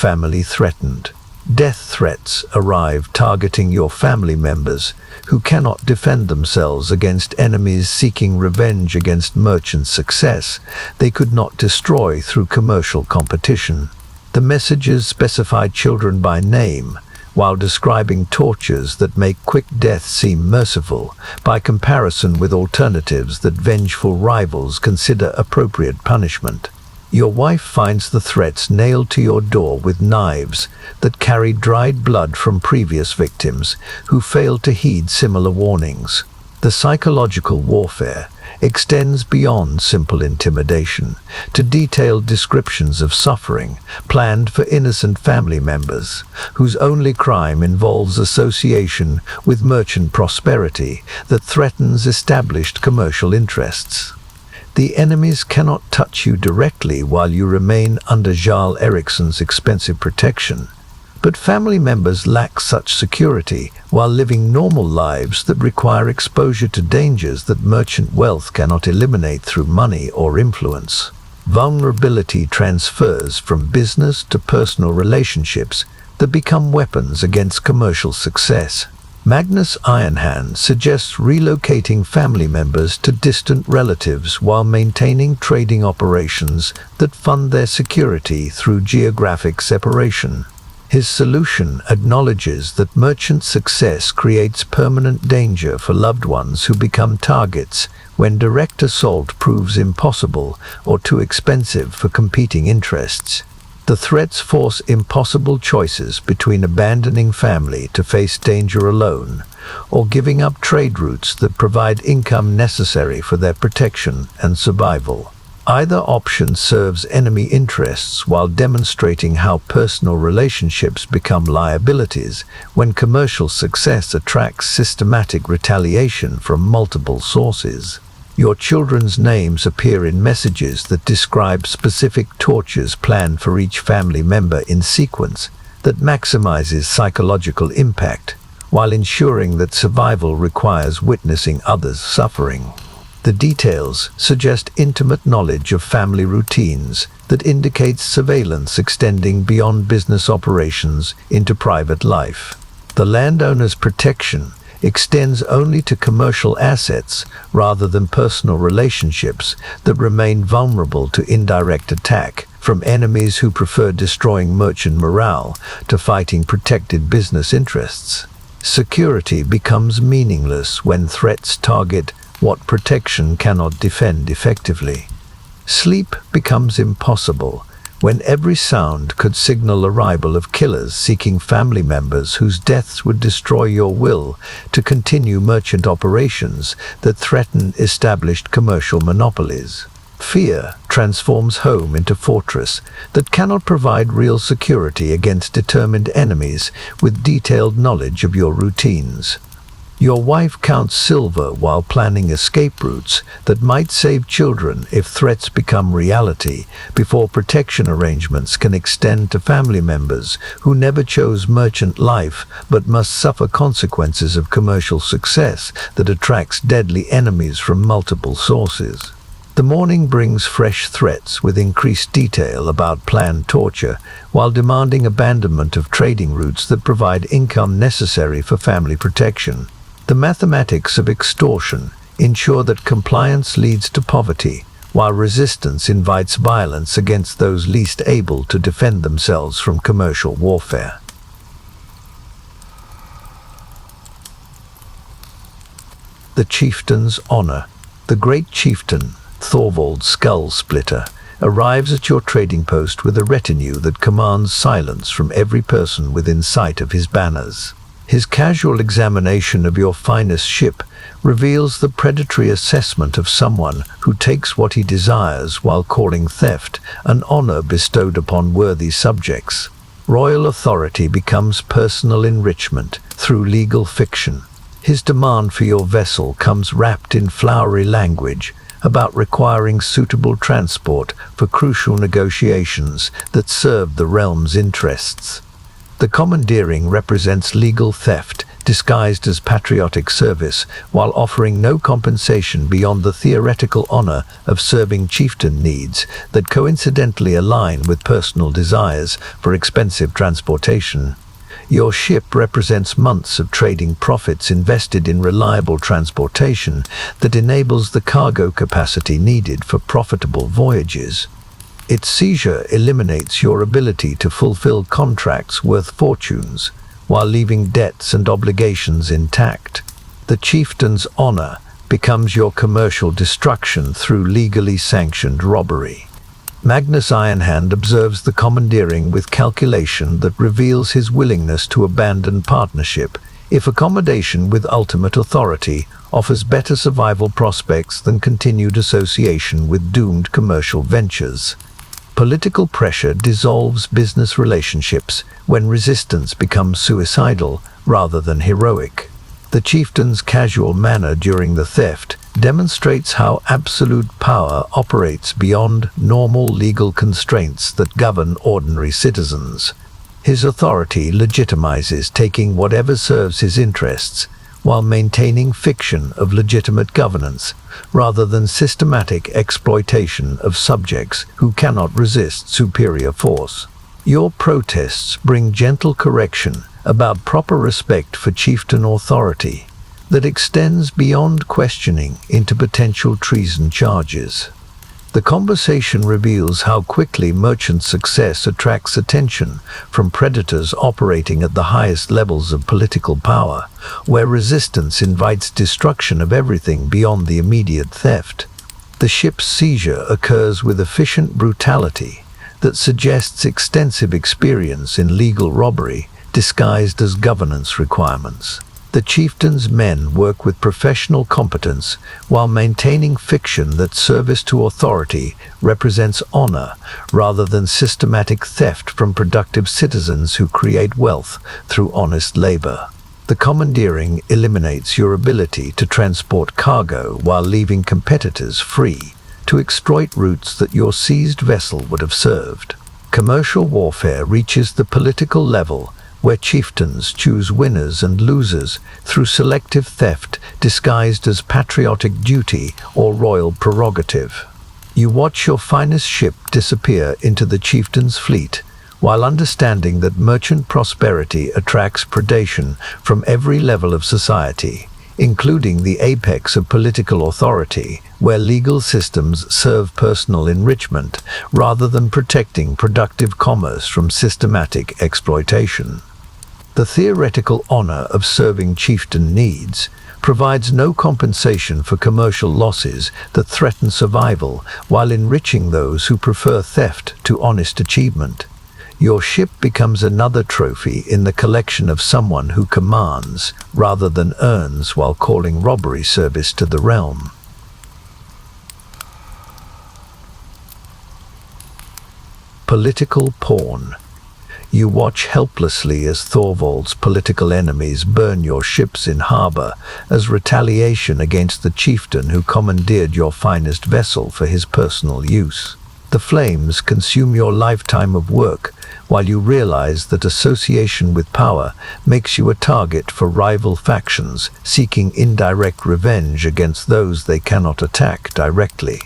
family threatened. Death threats arrive targeting your family members who cannot defend themselves against enemies seeking revenge against merchant success they could not destroy through commercial competition. The messages specify children by name, while describing tortures that make quick death seem merciful, by comparison with alternatives that vengeful rivals consider appropriate punishment. Your wife finds the threats nailed to your door with knives that carry dried blood from previous victims who failed to heed similar warnings. The psychological warfare extends beyond simple intimidation to detailed descriptions of suffering planned for innocent family members whose only crime involves association with merchant prosperity that threatens established commercial interests. The enemies cannot touch you directly while you remain under Jarl Ericsson's expensive protection, but family members lack such security while living normal lives that require exposure to dangers that merchant wealth cannot eliminate through money or influence. Vulnerability transfers from business to personal relationships that become weapons against commercial success. Magnus Ironhand suggests relocating family members to distant relatives while maintaining trading operations that fund their security through geographic separation. His solution acknowledges that merchant success creates permanent danger for loved ones who become targets when direct assault proves impossible or too expensive for competing interests. The threats force impossible choices between abandoning family to face danger alone or giving up trade routes that provide income necessary for their protection and survival. Either option serves enemy interests while demonstrating how personal relationships become liabilities when commercial success attracts systematic retaliation from multiple sources. Your children's names appear in messages that describe specific tortures planned for each family member in sequence that maximizes psychological impact, while ensuring that survival requires witnessing others' suffering. The details suggest intimate knowledge of family routines that indicates surveillance extending beyond business operations into private life. The landowner's protection extends only to commercial assets rather than personal relationships that remain vulnerable to indirect attack from enemies who prefer destroying merchant morale to fighting protected business interests. Security becomes meaningless when threats target what protection cannot defend effectively. Sleep becomes impossible when every sound could signal arrival of killers seeking family members whose deaths would destroy your will to continue merchant operations that threaten established commercial monopolies. Fear transforms home into fortress that cannot provide real security against determined enemies with detailed knowledge of your routines. Your wife counts silver while planning escape routes that might save children if threats become reality before protection arrangements can extend to family members who never chose merchant life but must suffer consequences of commercial success that attracts deadly enemies from multiple sources. The morning brings fresh threats with increased detail about planned torture while demanding abandonment of trading routes that provide income necessary for family protection. The mathematics of extortion ensure that compliance leads to poverty, while resistance invites violence against those least able to defend themselves from commercial warfare. The Chieftain's Honor. The great chieftain, Thorvald Skullsplitter, arrives at your trading post with a retinue that commands silence from every person within sight of his banners. His casual examination of your finest ship reveals the predatory assessment of someone who takes what he desires while calling theft an honor bestowed upon worthy subjects. Royal authority becomes personal enrichment through legal fiction. His demand for your vessel comes wrapped in flowery language about requiring suitable transport for crucial negotiations that serve the realm's interests. The commandeering represents legal theft disguised as patriotic service, while offering no compensation beyond the theoretical honor of serving chieftain needs that coincidentally align with personal desires for expensive transportation. Your ship represents months of trading profits invested in reliable transportation that enables the cargo capacity needed for profitable voyages. Its seizure eliminates your ability to fulfill contracts worth fortunes, while leaving debts and obligations intact. The chieftain's honor becomes your commercial destruction through legally sanctioned robbery. Magnus Ironhand observes the commandeering with calculation that reveals his willingness to abandon partnership if accommodation with ultimate authority offers better survival prospects than continued association with doomed commercial ventures. Political pressure dissolves business relationships when resistance becomes suicidal rather than heroic. The chieftain's casual manner during the theft demonstrates how absolute power operates beyond normal legal constraints that govern ordinary citizens. His authority legitimizes taking whatever serves his interests, while maintaining fiction of legitimate governance, rather than systematic exploitation of subjects who cannot resist superior force. Your protests bring gentle correction about proper respect for chieftain authority that extends beyond questioning into potential treason charges. The conversation reveals how quickly merchant success attracts attention from predators operating at the highest levels of political power, where resistance invites destruction of everything beyond the immediate theft. The ship's seizure occurs with efficient brutality that suggests extensive experience in legal robbery disguised as governance requirements. The chieftain's men work with professional competence while maintaining fiction that service to authority represents honor rather than systematic theft from productive citizens who create wealth through honest labor. The commandeering eliminates your ability to transport cargo while leaving competitors free to exploit routes that your seized vessel would have served. Commercial warfare reaches the political level where chieftains choose winners and losers through selective theft disguised as patriotic duty or royal prerogative. You watch your finest ship disappear into the chieftain's fleet, while understanding that merchant prosperity attracts predation from every level of society, including the apex of political authority, where legal systems serve personal enrichment rather than protecting productive commerce from systematic exploitation. The theoretical honor of serving chieftain needs provides no compensation for commercial losses that threaten survival while enriching those who prefer theft to honest achievement. Your ship becomes another trophy in the collection of someone who commands rather than earns while calling robbery service to the realm. Political pawn. You watch helplessly as Thorvald's political enemies burn your ships in harbor as retaliation against the chieftain who commandeered your finest vessel for his personal use. The flames consume your lifetime of work, while you realize that association with power makes you a target for rival factions seeking indirect revenge against those they cannot attack directly.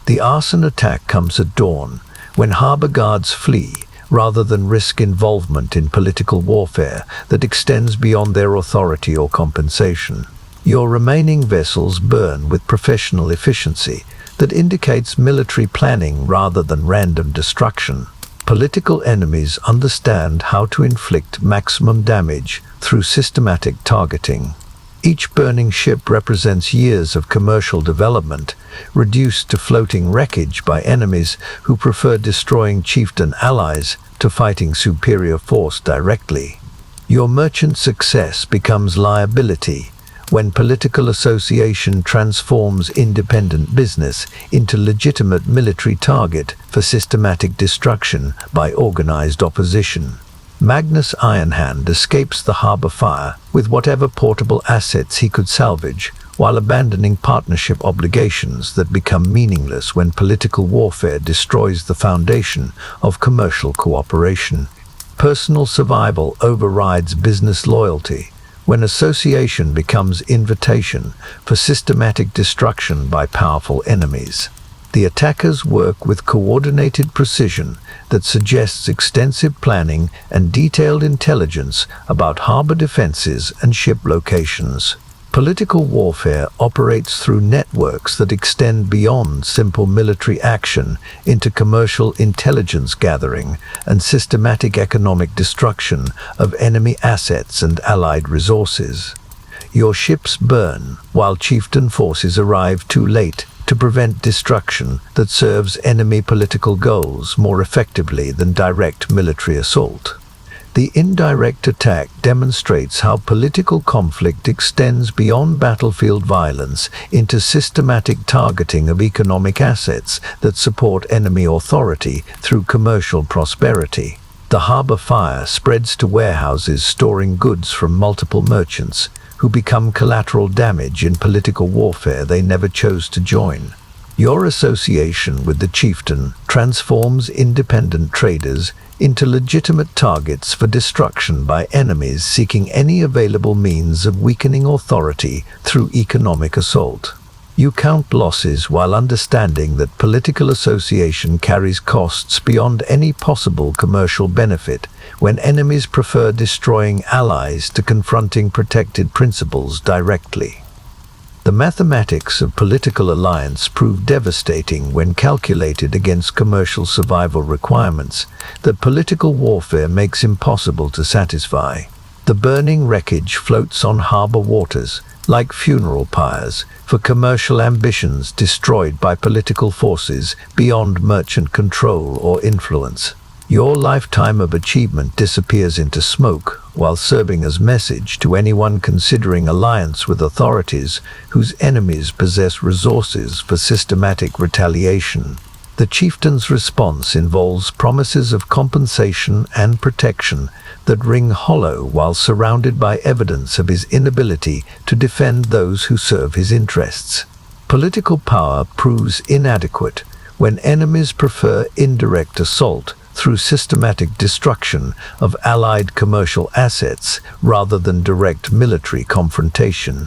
The arson attack comes at dawn, when harbor guards flee, rather than risk involvement in political warfare that extends beyond their authority or compensation. Your remaining vessels burn with professional efficiency that indicates military planning rather than random destruction. Political enemies understand how to inflict maximum damage through systematic targeting. Each burning ship represents years of commercial development, reduced to floating wreckage by enemies who prefer destroying chieftain allies to fighting superior force directly. Your merchant success becomes liability when political association transforms independent business into legitimate military target for systematic destruction by organized opposition. Magnus Ironhand escapes the harbor fire with whatever portable assets he could salvage, while abandoning partnership obligations that become meaningless when political warfare destroys the foundation of commercial cooperation. Personal survival overrides business loyalty, when association becomes invitation for systematic destruction by powerful enemies. The attackers work with coordinated precision that suggests extensive planning and detailed intelligence about harbor defenses and ship locations. Political warfare operates through networks that extend beyond simple military action into commercial intelligence gathering and systematic economic destruction of enemy assets and allied resources. Your ships burn while chieftain forces arrive too late to prevent destruction that serves enemy political goals more effectively than direct military assault. The indirect attack demonstrates how political conflict extends beyond battlefield violence into systematic targeting of economic assets that support enemy authority through commercial prosperity. The harbor fire spreads to warehouses storing goods from multiple merchants, who become collateral damage in political warfare they never chose to join. Your association with the chieftain transforms independent traders into legitimate targets for destruction by enemies seeking any available means of weakening authority through economic assault. You count losses while understanding that political association carries costs beyond any possible commercial benefit when enemies prefer destroying allies to confronting protected principles directly. The mathematics of political alliance prove devastating when calculated against commercial survival requirements that political warfare makes impossible to satisfy. The burning wreckage floats on harbor waters like funeral pyres for commercial ambitions destroyed by political forces beyond merchant control or influence. Your lifetime of achievement disappears into smoke while serving as message to anyone considering alliance with authorities whose enemies possess resources for systematic retaliation. The chieftain's response involves promises of compensation and protection that ring hollow while surrounded by evidence of his inability to defend those who serve his interests. Political power proves inadequate when enemies prefer indirect assault through systematic destruction of allied commercial assets rather than direct military confrontation.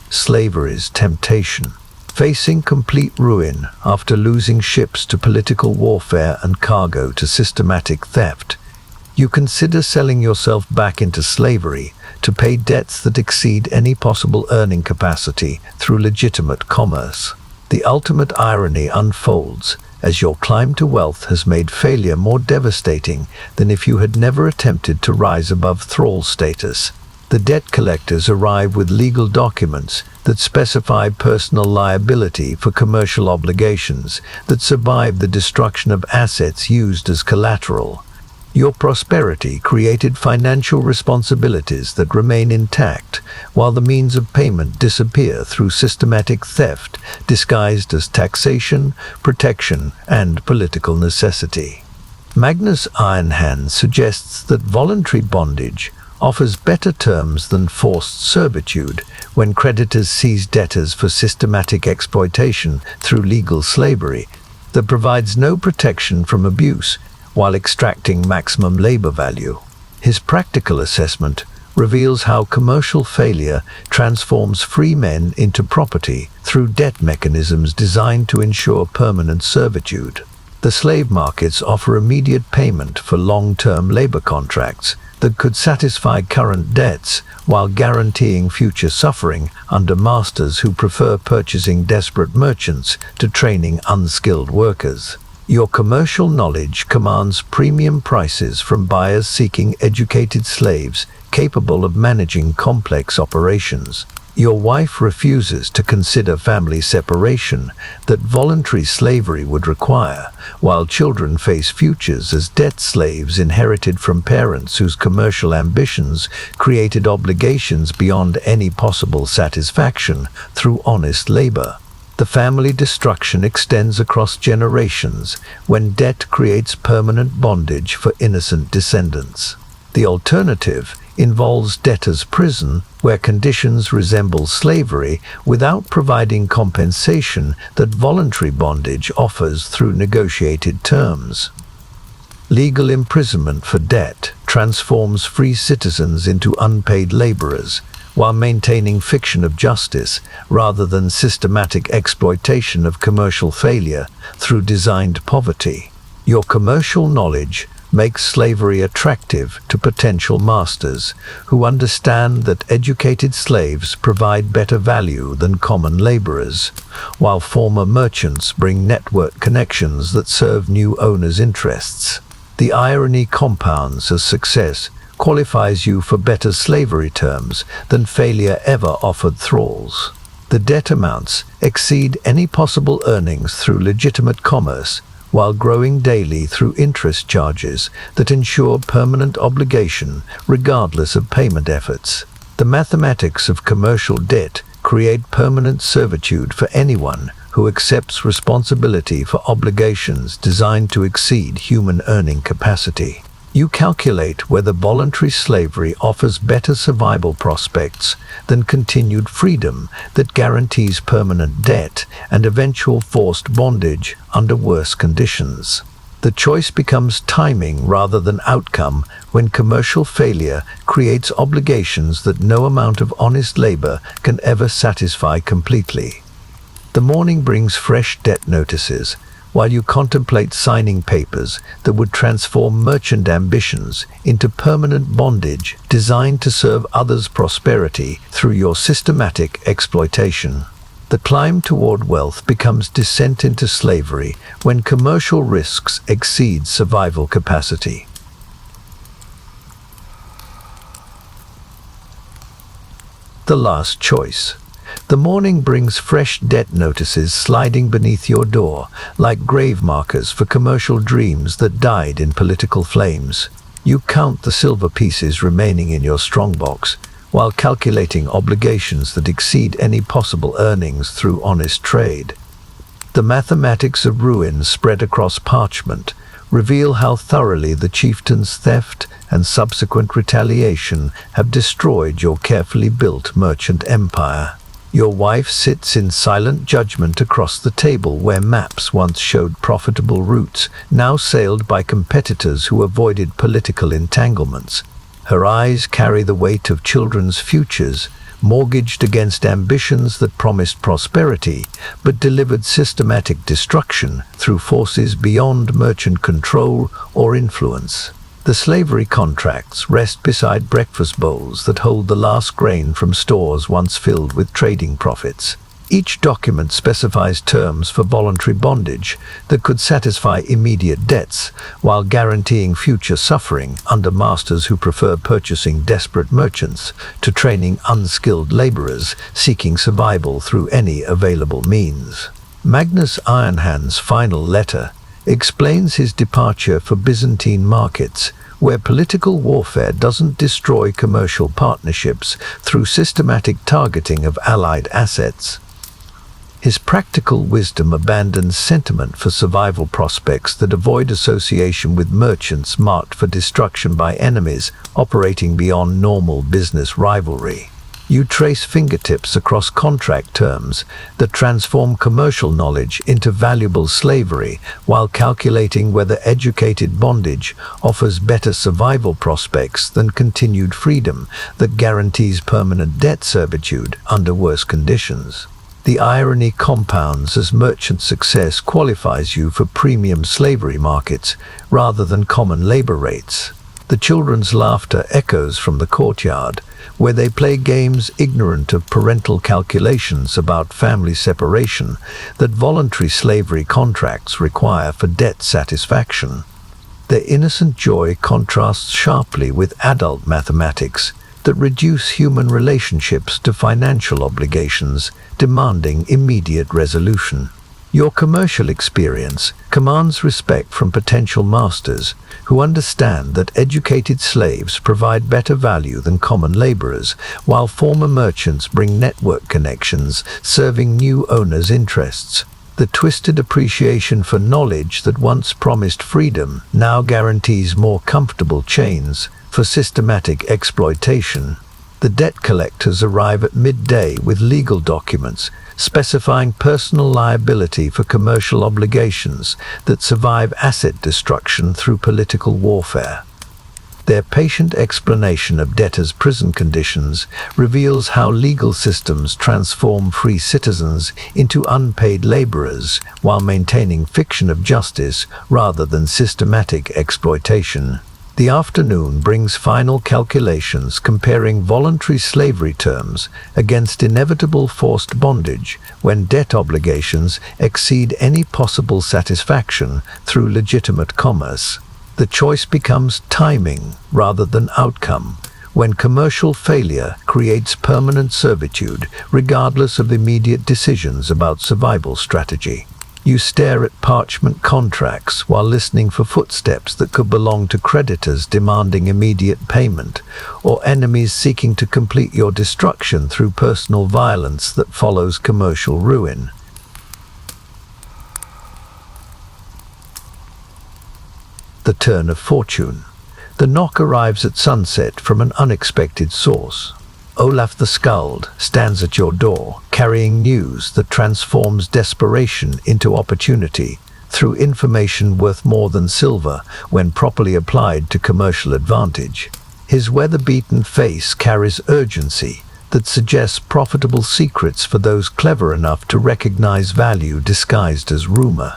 Slavery's temptation. Facing complete ruin after losing ships to political warfare and cargo to systematic theft, you consider selling yourself back into slavery to pay debts that exceed any possible earning capacity through legitimate commerce. The ultimate irony unfolds as your climb to wealth has made failure more devastating than if you had never attempted to rise above thrall status. The debt collectors arrive with legal documents that specify personal liability for commercial obligations that survive the destruction of assets used as collateral. Your prosperity created financial responsibilities that remain intact, while the means of payment disappear through systematic theft disguised as taxation, protection, and political necessity. Magnus Ironhand suggests that voluntary bondage offers better terms than forced servitude when creditors seize debtors for systematic exploitation through legal slavery that provides no protection from abuse while extracting maximum labor value. His practical assessment reveals how commercial failure transforms free men into property through debt mechanisms designed to ensure permanent servitude. The slave markets offer immediate payment for long-term labor contracts that could satisfy current debts while guaranteeing future suffering under masters who prefer purchasing desperate merchants to training unskilled workers. Your commercial knowledge commands premium prices from buyers seeking educated slaves capable of managing complex operations. Your wife refuses to consider family separation that voluntary slavery would require, while children face futures as debt slaves inherited from parents whose commercial ambitions created obligations beyond any possible satisfaction through honest labor. The family destruction extends across generations when debt creates permanent bondage for innocent descendants. The alternative involves debtor's prison, where conditions resemble slavery without providing compensation that voluntary bondage offers through negotiated terms. Legal imprisonment for debt transforms free citizens into unpaid laborers, while maintaining fiction of justice rather than systematic exploitation of commercial failure through designed poverty. Your commercial knowledge makes slavery attractive to potential masters who understand that educated slaves provide better value than common laborers, while former merchants bring network connections that serve new owners' interests. The irony compounds as success qualifies you for better slavery terms than failure ever offered thralls. The debt amounts exceed any possible earnings through legitimate commerce, while growing daily through interest charges that ensure permanent obligation regardless of payment efforts. The mathematics of commercial debt create permanent servitude for anyone who accepts responsibility for obligations designed to exceed human earning capacity. You calculate whether voluntary slavery offers better survival prospects than continued freedom that guarantees permanent debt and eventual forced bondage under worse conditions. The choice becomes timing rather than outcome when commercial failure creates obligations that no amount of honest labor can ever satisfy completely. The morning brings fresh debt notices, while you contemplate signing papers that would transform merchant ambitions into permanent bondage designed to serve others' prosperity through your systematic exploitation. The climb toward wealth becomes descent into slavery when commercial risks exceed survival capacity. The last choice. The morning brings fresh debt notices sliding beneath your door, like grave markers for commercial dreams that died in political flames. You count the silver pieces remaining in your strongbox, while calculating obligations that exceed any possible earnings through honest trade. The mathematics of ruin spread across parchment reveal how thoroughly the chieftain's theft and subsequent retaliation have destroyed your carefully built merchant empire. Your wife sits in silent judgment across the table where maps once showed profitable routes, now sailed by competitors who avoided political entanglements. Her eyes carry the weight of children's futures, mortgaged against ambitions that promised prosperity, but delivered systematic destruction through forces beyond merchant control or influence. The slavery contracts rest beside breakfast bowls that hold the last grain from stores once filled with trading profits. Each document specifies terms for voluntary bondage that could satisfy immediate debts while guaranteeing future suffering under masters who prefer purchasing desperate merchants to training unskilled laborers seeking survival through any available means. Magnus Ironhand's final letter explains his departure for Byzantine markets, where political warfare doesn't destroy commercial partnerships through systematic targeting of allied assets. His practical wisdom abandons sentiment for survival prospects that avoid association with merchants marked for destruction by enemies operating beyond normal business rivalry. You trace fingertips across contract terms that transform commercial knowledge into valuable slavery while calculating whether educated bondage offers better survival prospects than continued freedom that guarantees permanent debt servitude under worse conditions. The irony compounds as merchant success qualifies you for premium slavery markets rather than common labor rates. The children's laughter echoes from the courtyard, where they play games ignorant of parental calculations about family separation that voluntary slavery contracts require for debt satisfaction. Their innocent joy contrasts sharply with adult mathematics that reduce human relationships to financial obligations demanding immediate resolution. Your commercial experience commands respect from potential masters who understand that educated slaves provide better value than common laborers, while former merchants bring network connections serving new owners' interests. The twisted appreciation for knowledge that once promised freedom now guarantees more comfortable chains for systematic exploitation. The debt collectors arrive at midday with legal documents specifying personal liability for commercial obligations that survive asset destruction through political warfare. Their patient explanation of debtors' prison conditions reveals how legal systems transform free citizens into unpaid laborers while maintaining fiction of justice rather than systematic exploitation. The afternoon brings final calculations comparing voluntary slavery terms against inevitable forced bondage when debt obligations exceed any possible satisfaction through legitimate commerce. The choice becomes timing rather than outcome, when commercial failure creates permanent servitude regardless of immediate decisions about survival strategy. You stare at parchment contracts while listening for footsteps that could belong to creditors demanding immediate payment, or enemies seeking to complete your destruction through personal violence that follows commercial ruin. The turn of fortune. The knock arrives at sunset from an unexpected source. Olaf the Skald stands at your door, carrying news that transforms desperation into opportunity through information worth more than silver when properly applied to commercial advantage. His weather-beaten face carries urgency that suggests profitable secrets for those clever enough to recognize value disguised as rumor.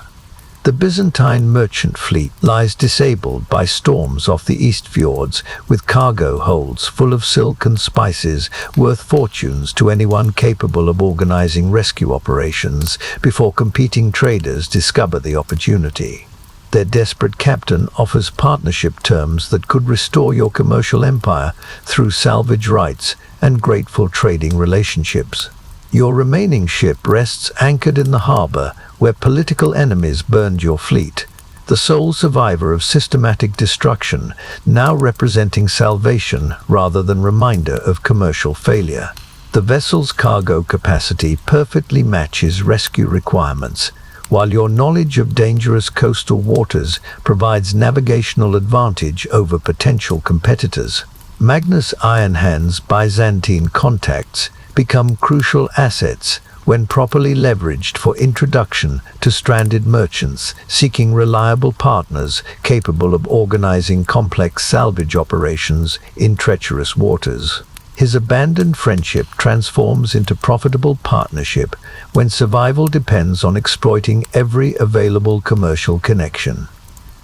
The Byzantine merchant fleet lies disabled by storms off the East Fjords, with cargo holds full of silk and spices worth fortunes to anyone capable of organizing rescue operations before competing traders discover the opportunity. Their desperate captain offers partnership terms that could restore your commercial empire through salvage rights and grateful trading relationships. Your remaining ship rests anchored in the harbor where political enemies burned your fleet, the sole survivor of systematic destruction, now representing salvation rather than reminder of commercial failure. The vessel's cargo capacity perfectly matches rescue requirements, while your knowledge of dangerous coastal waters provides navigational advantage over potential competitors. Magnus Ironhand's Byzantine contacts become crucial assets when properly leveraged for introduction to stranded merchants seeking reliable partners capable of organizing complex salvage operations in treacherous waters. His abandoned friendship transforms into profitable partnership when survival depends on exploiting every available commercial connection.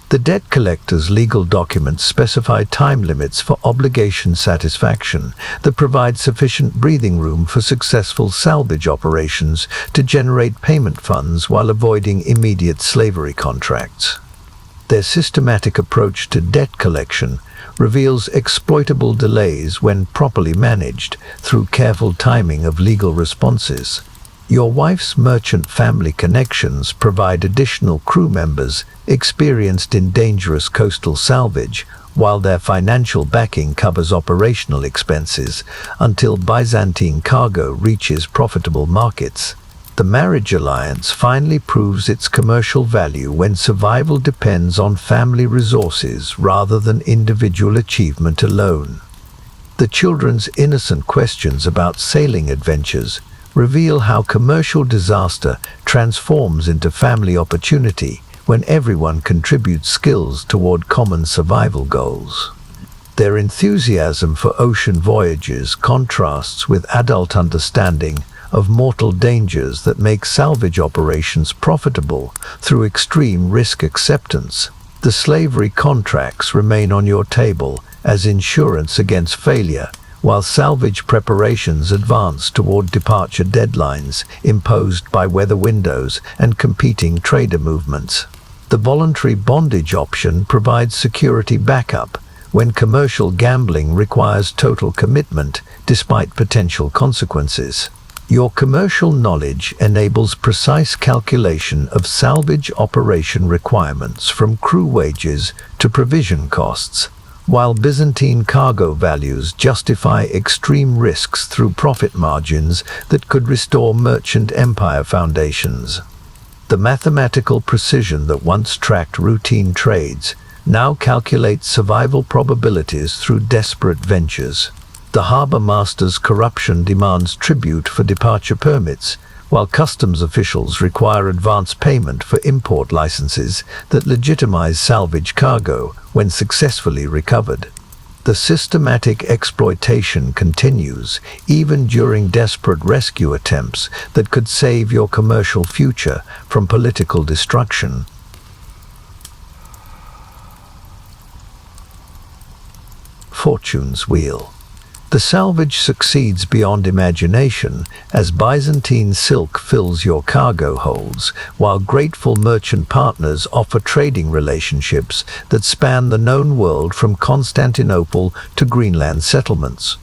The debt collector's legal documents specify time limits for obligation satisfaction that provide sufficient breathing room for successful salvage operations to generate payment funds while avoiding immediate slavery contracts. Their systematic approach to debt collection reveals exploitable delays when properly managed through careful timing of legal responses. Your wife's merchant family connections provide additional crew members experienced in dangerous coastal salvage, while their financial backing covers operational expenses until Byzantine cargo reaches profitable markets. The marriage alliance finally proves its commercial value when survival depends on family resources rather than individual achievement alone. The children's innocent questions about sailing adventures reveal how commercial disaster transforms into family opportunity when everyone contributes skills toward common survival goals. Their enthusiasm for ocean voyages contrasts with adult understanding of mortal dangers that make salvage operations profitable through extreme risk acceptance. The slavery contracts remain on your table as insurance against failure, while salvage preparations advance toward departure deadlines imposed by weather windows and competing trader movements. The voluntary bondage option provides security backup when commercial gambling requires total commitment despite potential consequences. Your commercial knowledge enables precise calculation of salvage operation requirements from crew wages to provision costs, while Byzantine cargo values justify extreme risks through profit margins that could restore merchant empire foundations. The mathematical precision that once tracked routine trades now calculates survival probabilities through desperate ventures. The harbor master's corruption demands tribute for departure permits, while customs officials require advance payment for import licenses that legitimize salvage cargo when successfully recovered. The systematic exploitation continues, even during desperate rescue attempts that could save your commercial future from political destruction. Fortune's Wheel. The salvage succeeds beyond imagination as Byzantine silk fills your cargo holds, while grateful merchant partners offer trading relationships that span the known world from Constantinople to Greenland settlements.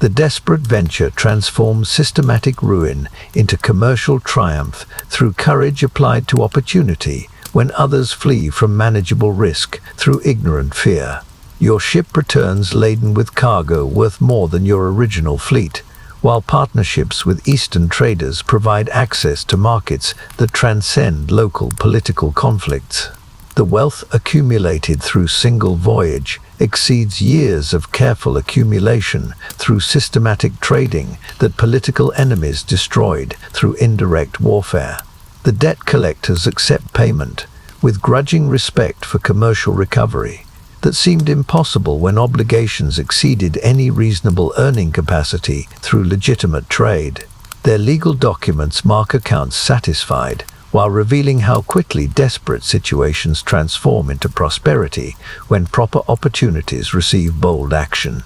The desperate venture transforms systematic ruin into commercial triumph through courage applied to opportunity when others flee from manageable risk through ignorant fear. Your ship returns laden with cargo worth more than your original fleet, while partnerships with Eastern traders provide access to markets that transcend local political conflicts. The wealth accumulated through single voyage exceeds years of careful accumulation through systematic trading that political enemies destroyed through indirect warfare. The debt collectors accept payment with grudging respect for commercial recovery that seemed impossible when obligations exceeded any reasonable earning capacity through legitimate trade. Their legal documents mark accounts satisfied, while revealing how quickly desperate situations transform into prosperity when proper opportunities receive bold action.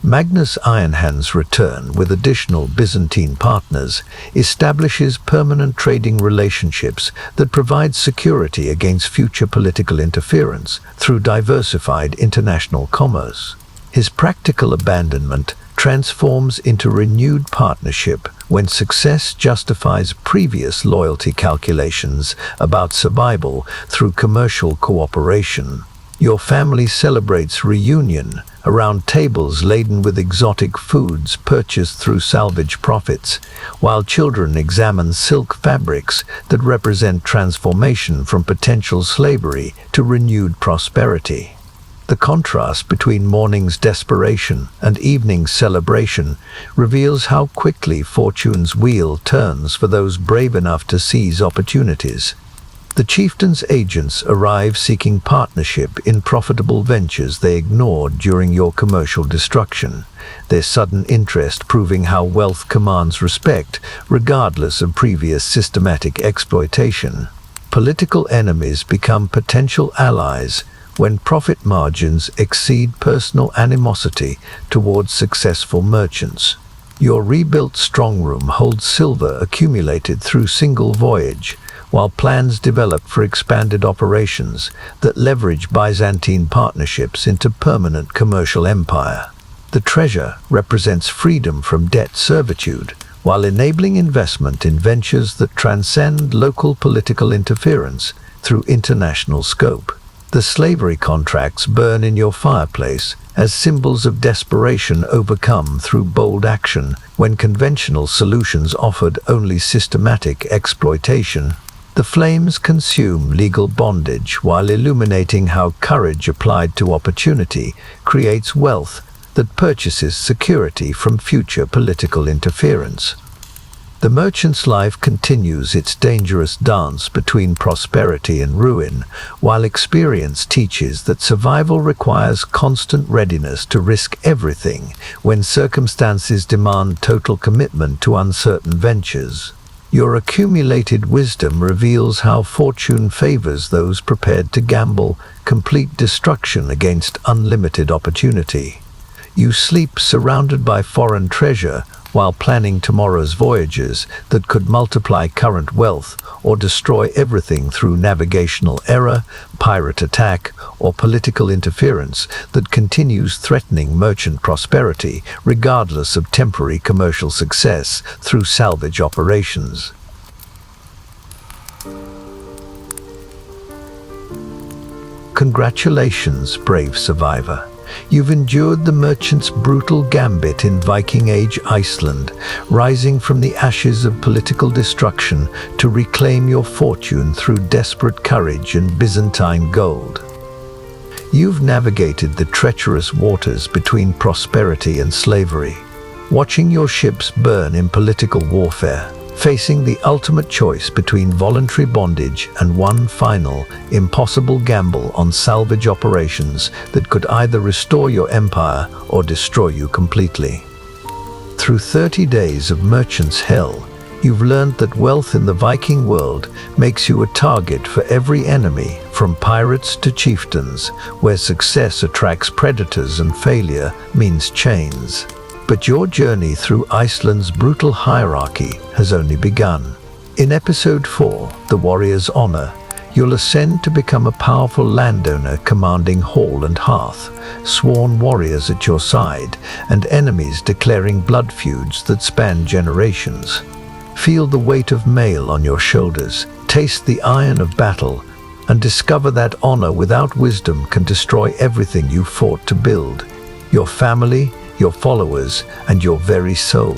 Magnus Ironhand's return with additional Byzantine partners establishes permanent trading relationships that provide security against future political interference through diversified international commerce. His practical abandonment transforms into renewed partnership when success justifies previous loyalty calculations about survival through commercial cooperation. Your family celebrates reunion around tables laden with exotic foods purchased through salvage profits, while children examine silk fabrics that represent transformation from potential slavery to renewed prosperity. The contrast between morning's desperation and evening's celebration reveals how quickly fortune's wheel turns for those brave enough to seize opportunities. The chieftain's agents arrive seeking partnership in profitable ventures they ignored during your commercial destruction, their sudden interest proving how wealth commands respect regardless of previous systematic exploitation. Political enemies become potential allies when profit margins exceed personal animosity towards successful merchants. Your rebuilt strongroom holds silver accumulated through single voyage, while plans develop for expanded operations that leverage Byzantine partnerships into permanent commercial empire. The treasure represents freedom from debt servitude, while enabling investment in ventures that transcend local political interference through international scope. The slavery contracts burn in your fireplace as symbols of desperation overcome through bold action when conventional solutions offered only systematic exploitation. The flames consume legal bondage while illuminating how courage applied to opportunity creates wealth that purchases security from future political interference. The merchant's life continues its dangerous dance between prosperity and ruin, while experience teaches that survival requires constant readiness to risk everything when circumstances demand total commitment to uncertain ventures. Your accumulated wisdom reveals how fortune favors those prepared to gamble complete destruction against unlimited opportunity. You sleep surrounded by foreign treasure while planning tomorrow's voyages that could multiply current wealth or destroy everything through navigational error, pirate attack, or political interference that continues threatening merchant prosperity regardless of temporary commercial success through salvage operations. Congratulations, brave survivor. You've endured the merchant's brutal gambit in Viking Age Iceland, rising from the ashes of political destruction to reclaim your fortune through desperate courage and Byzantine gold. You've navigated the treacherous waters between prosperity and slavery, watching your ships burn in political warfare, facing the ultimate choice between voluntary bondage and one final, impossible gamble on salvage operations that could either restore your empire or destroy you completely. Through 30 days of merchant's hell, you've learned that wealth in the Viking world makes you a target for every enemy, from pirates to chieftains, where success attracts predators and failure means chains. But your journey through Iceland's brutal hierarchy has only begun. In Episode 4, The Warrior's Honor, you'll ascend to become a powerful landowner commanding hall and hearth, sworn warriors at your side, and enemies declaring blood feuds that span generations. Feel the weight of mail on your shoulders, taste the iron of battle, and discover that honor without wisdom can destroy everything you fought to build: your family, your followers, and your very soul.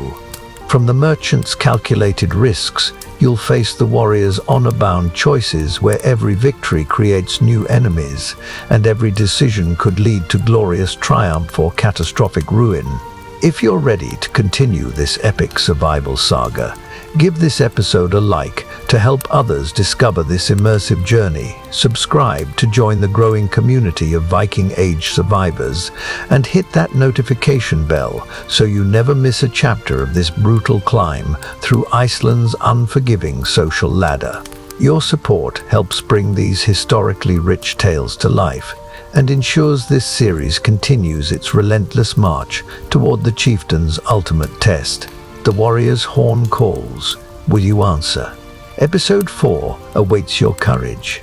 From the merchant's calculated risks, you'll face the warrior's honor-bound choices, where every victory creates new enemies, and every decision could lead to glorious triumph or catastrophic ruin. If you're ready to continue this epic survival saga, give this episode a like to help others discover this immersive journey. Subscribe to join the growing community of Viking Age survivors, and hit that notification bell so you never miss a chapter of this brutal climb through Iceland's unforgiving social ladder. Your support helps bring these historically rich tales to life, and ensures this series continues its relentless march toward the chieftain's ultimate test. The warrior's horn calls. Will you answer? Episode 4 awaits your courage.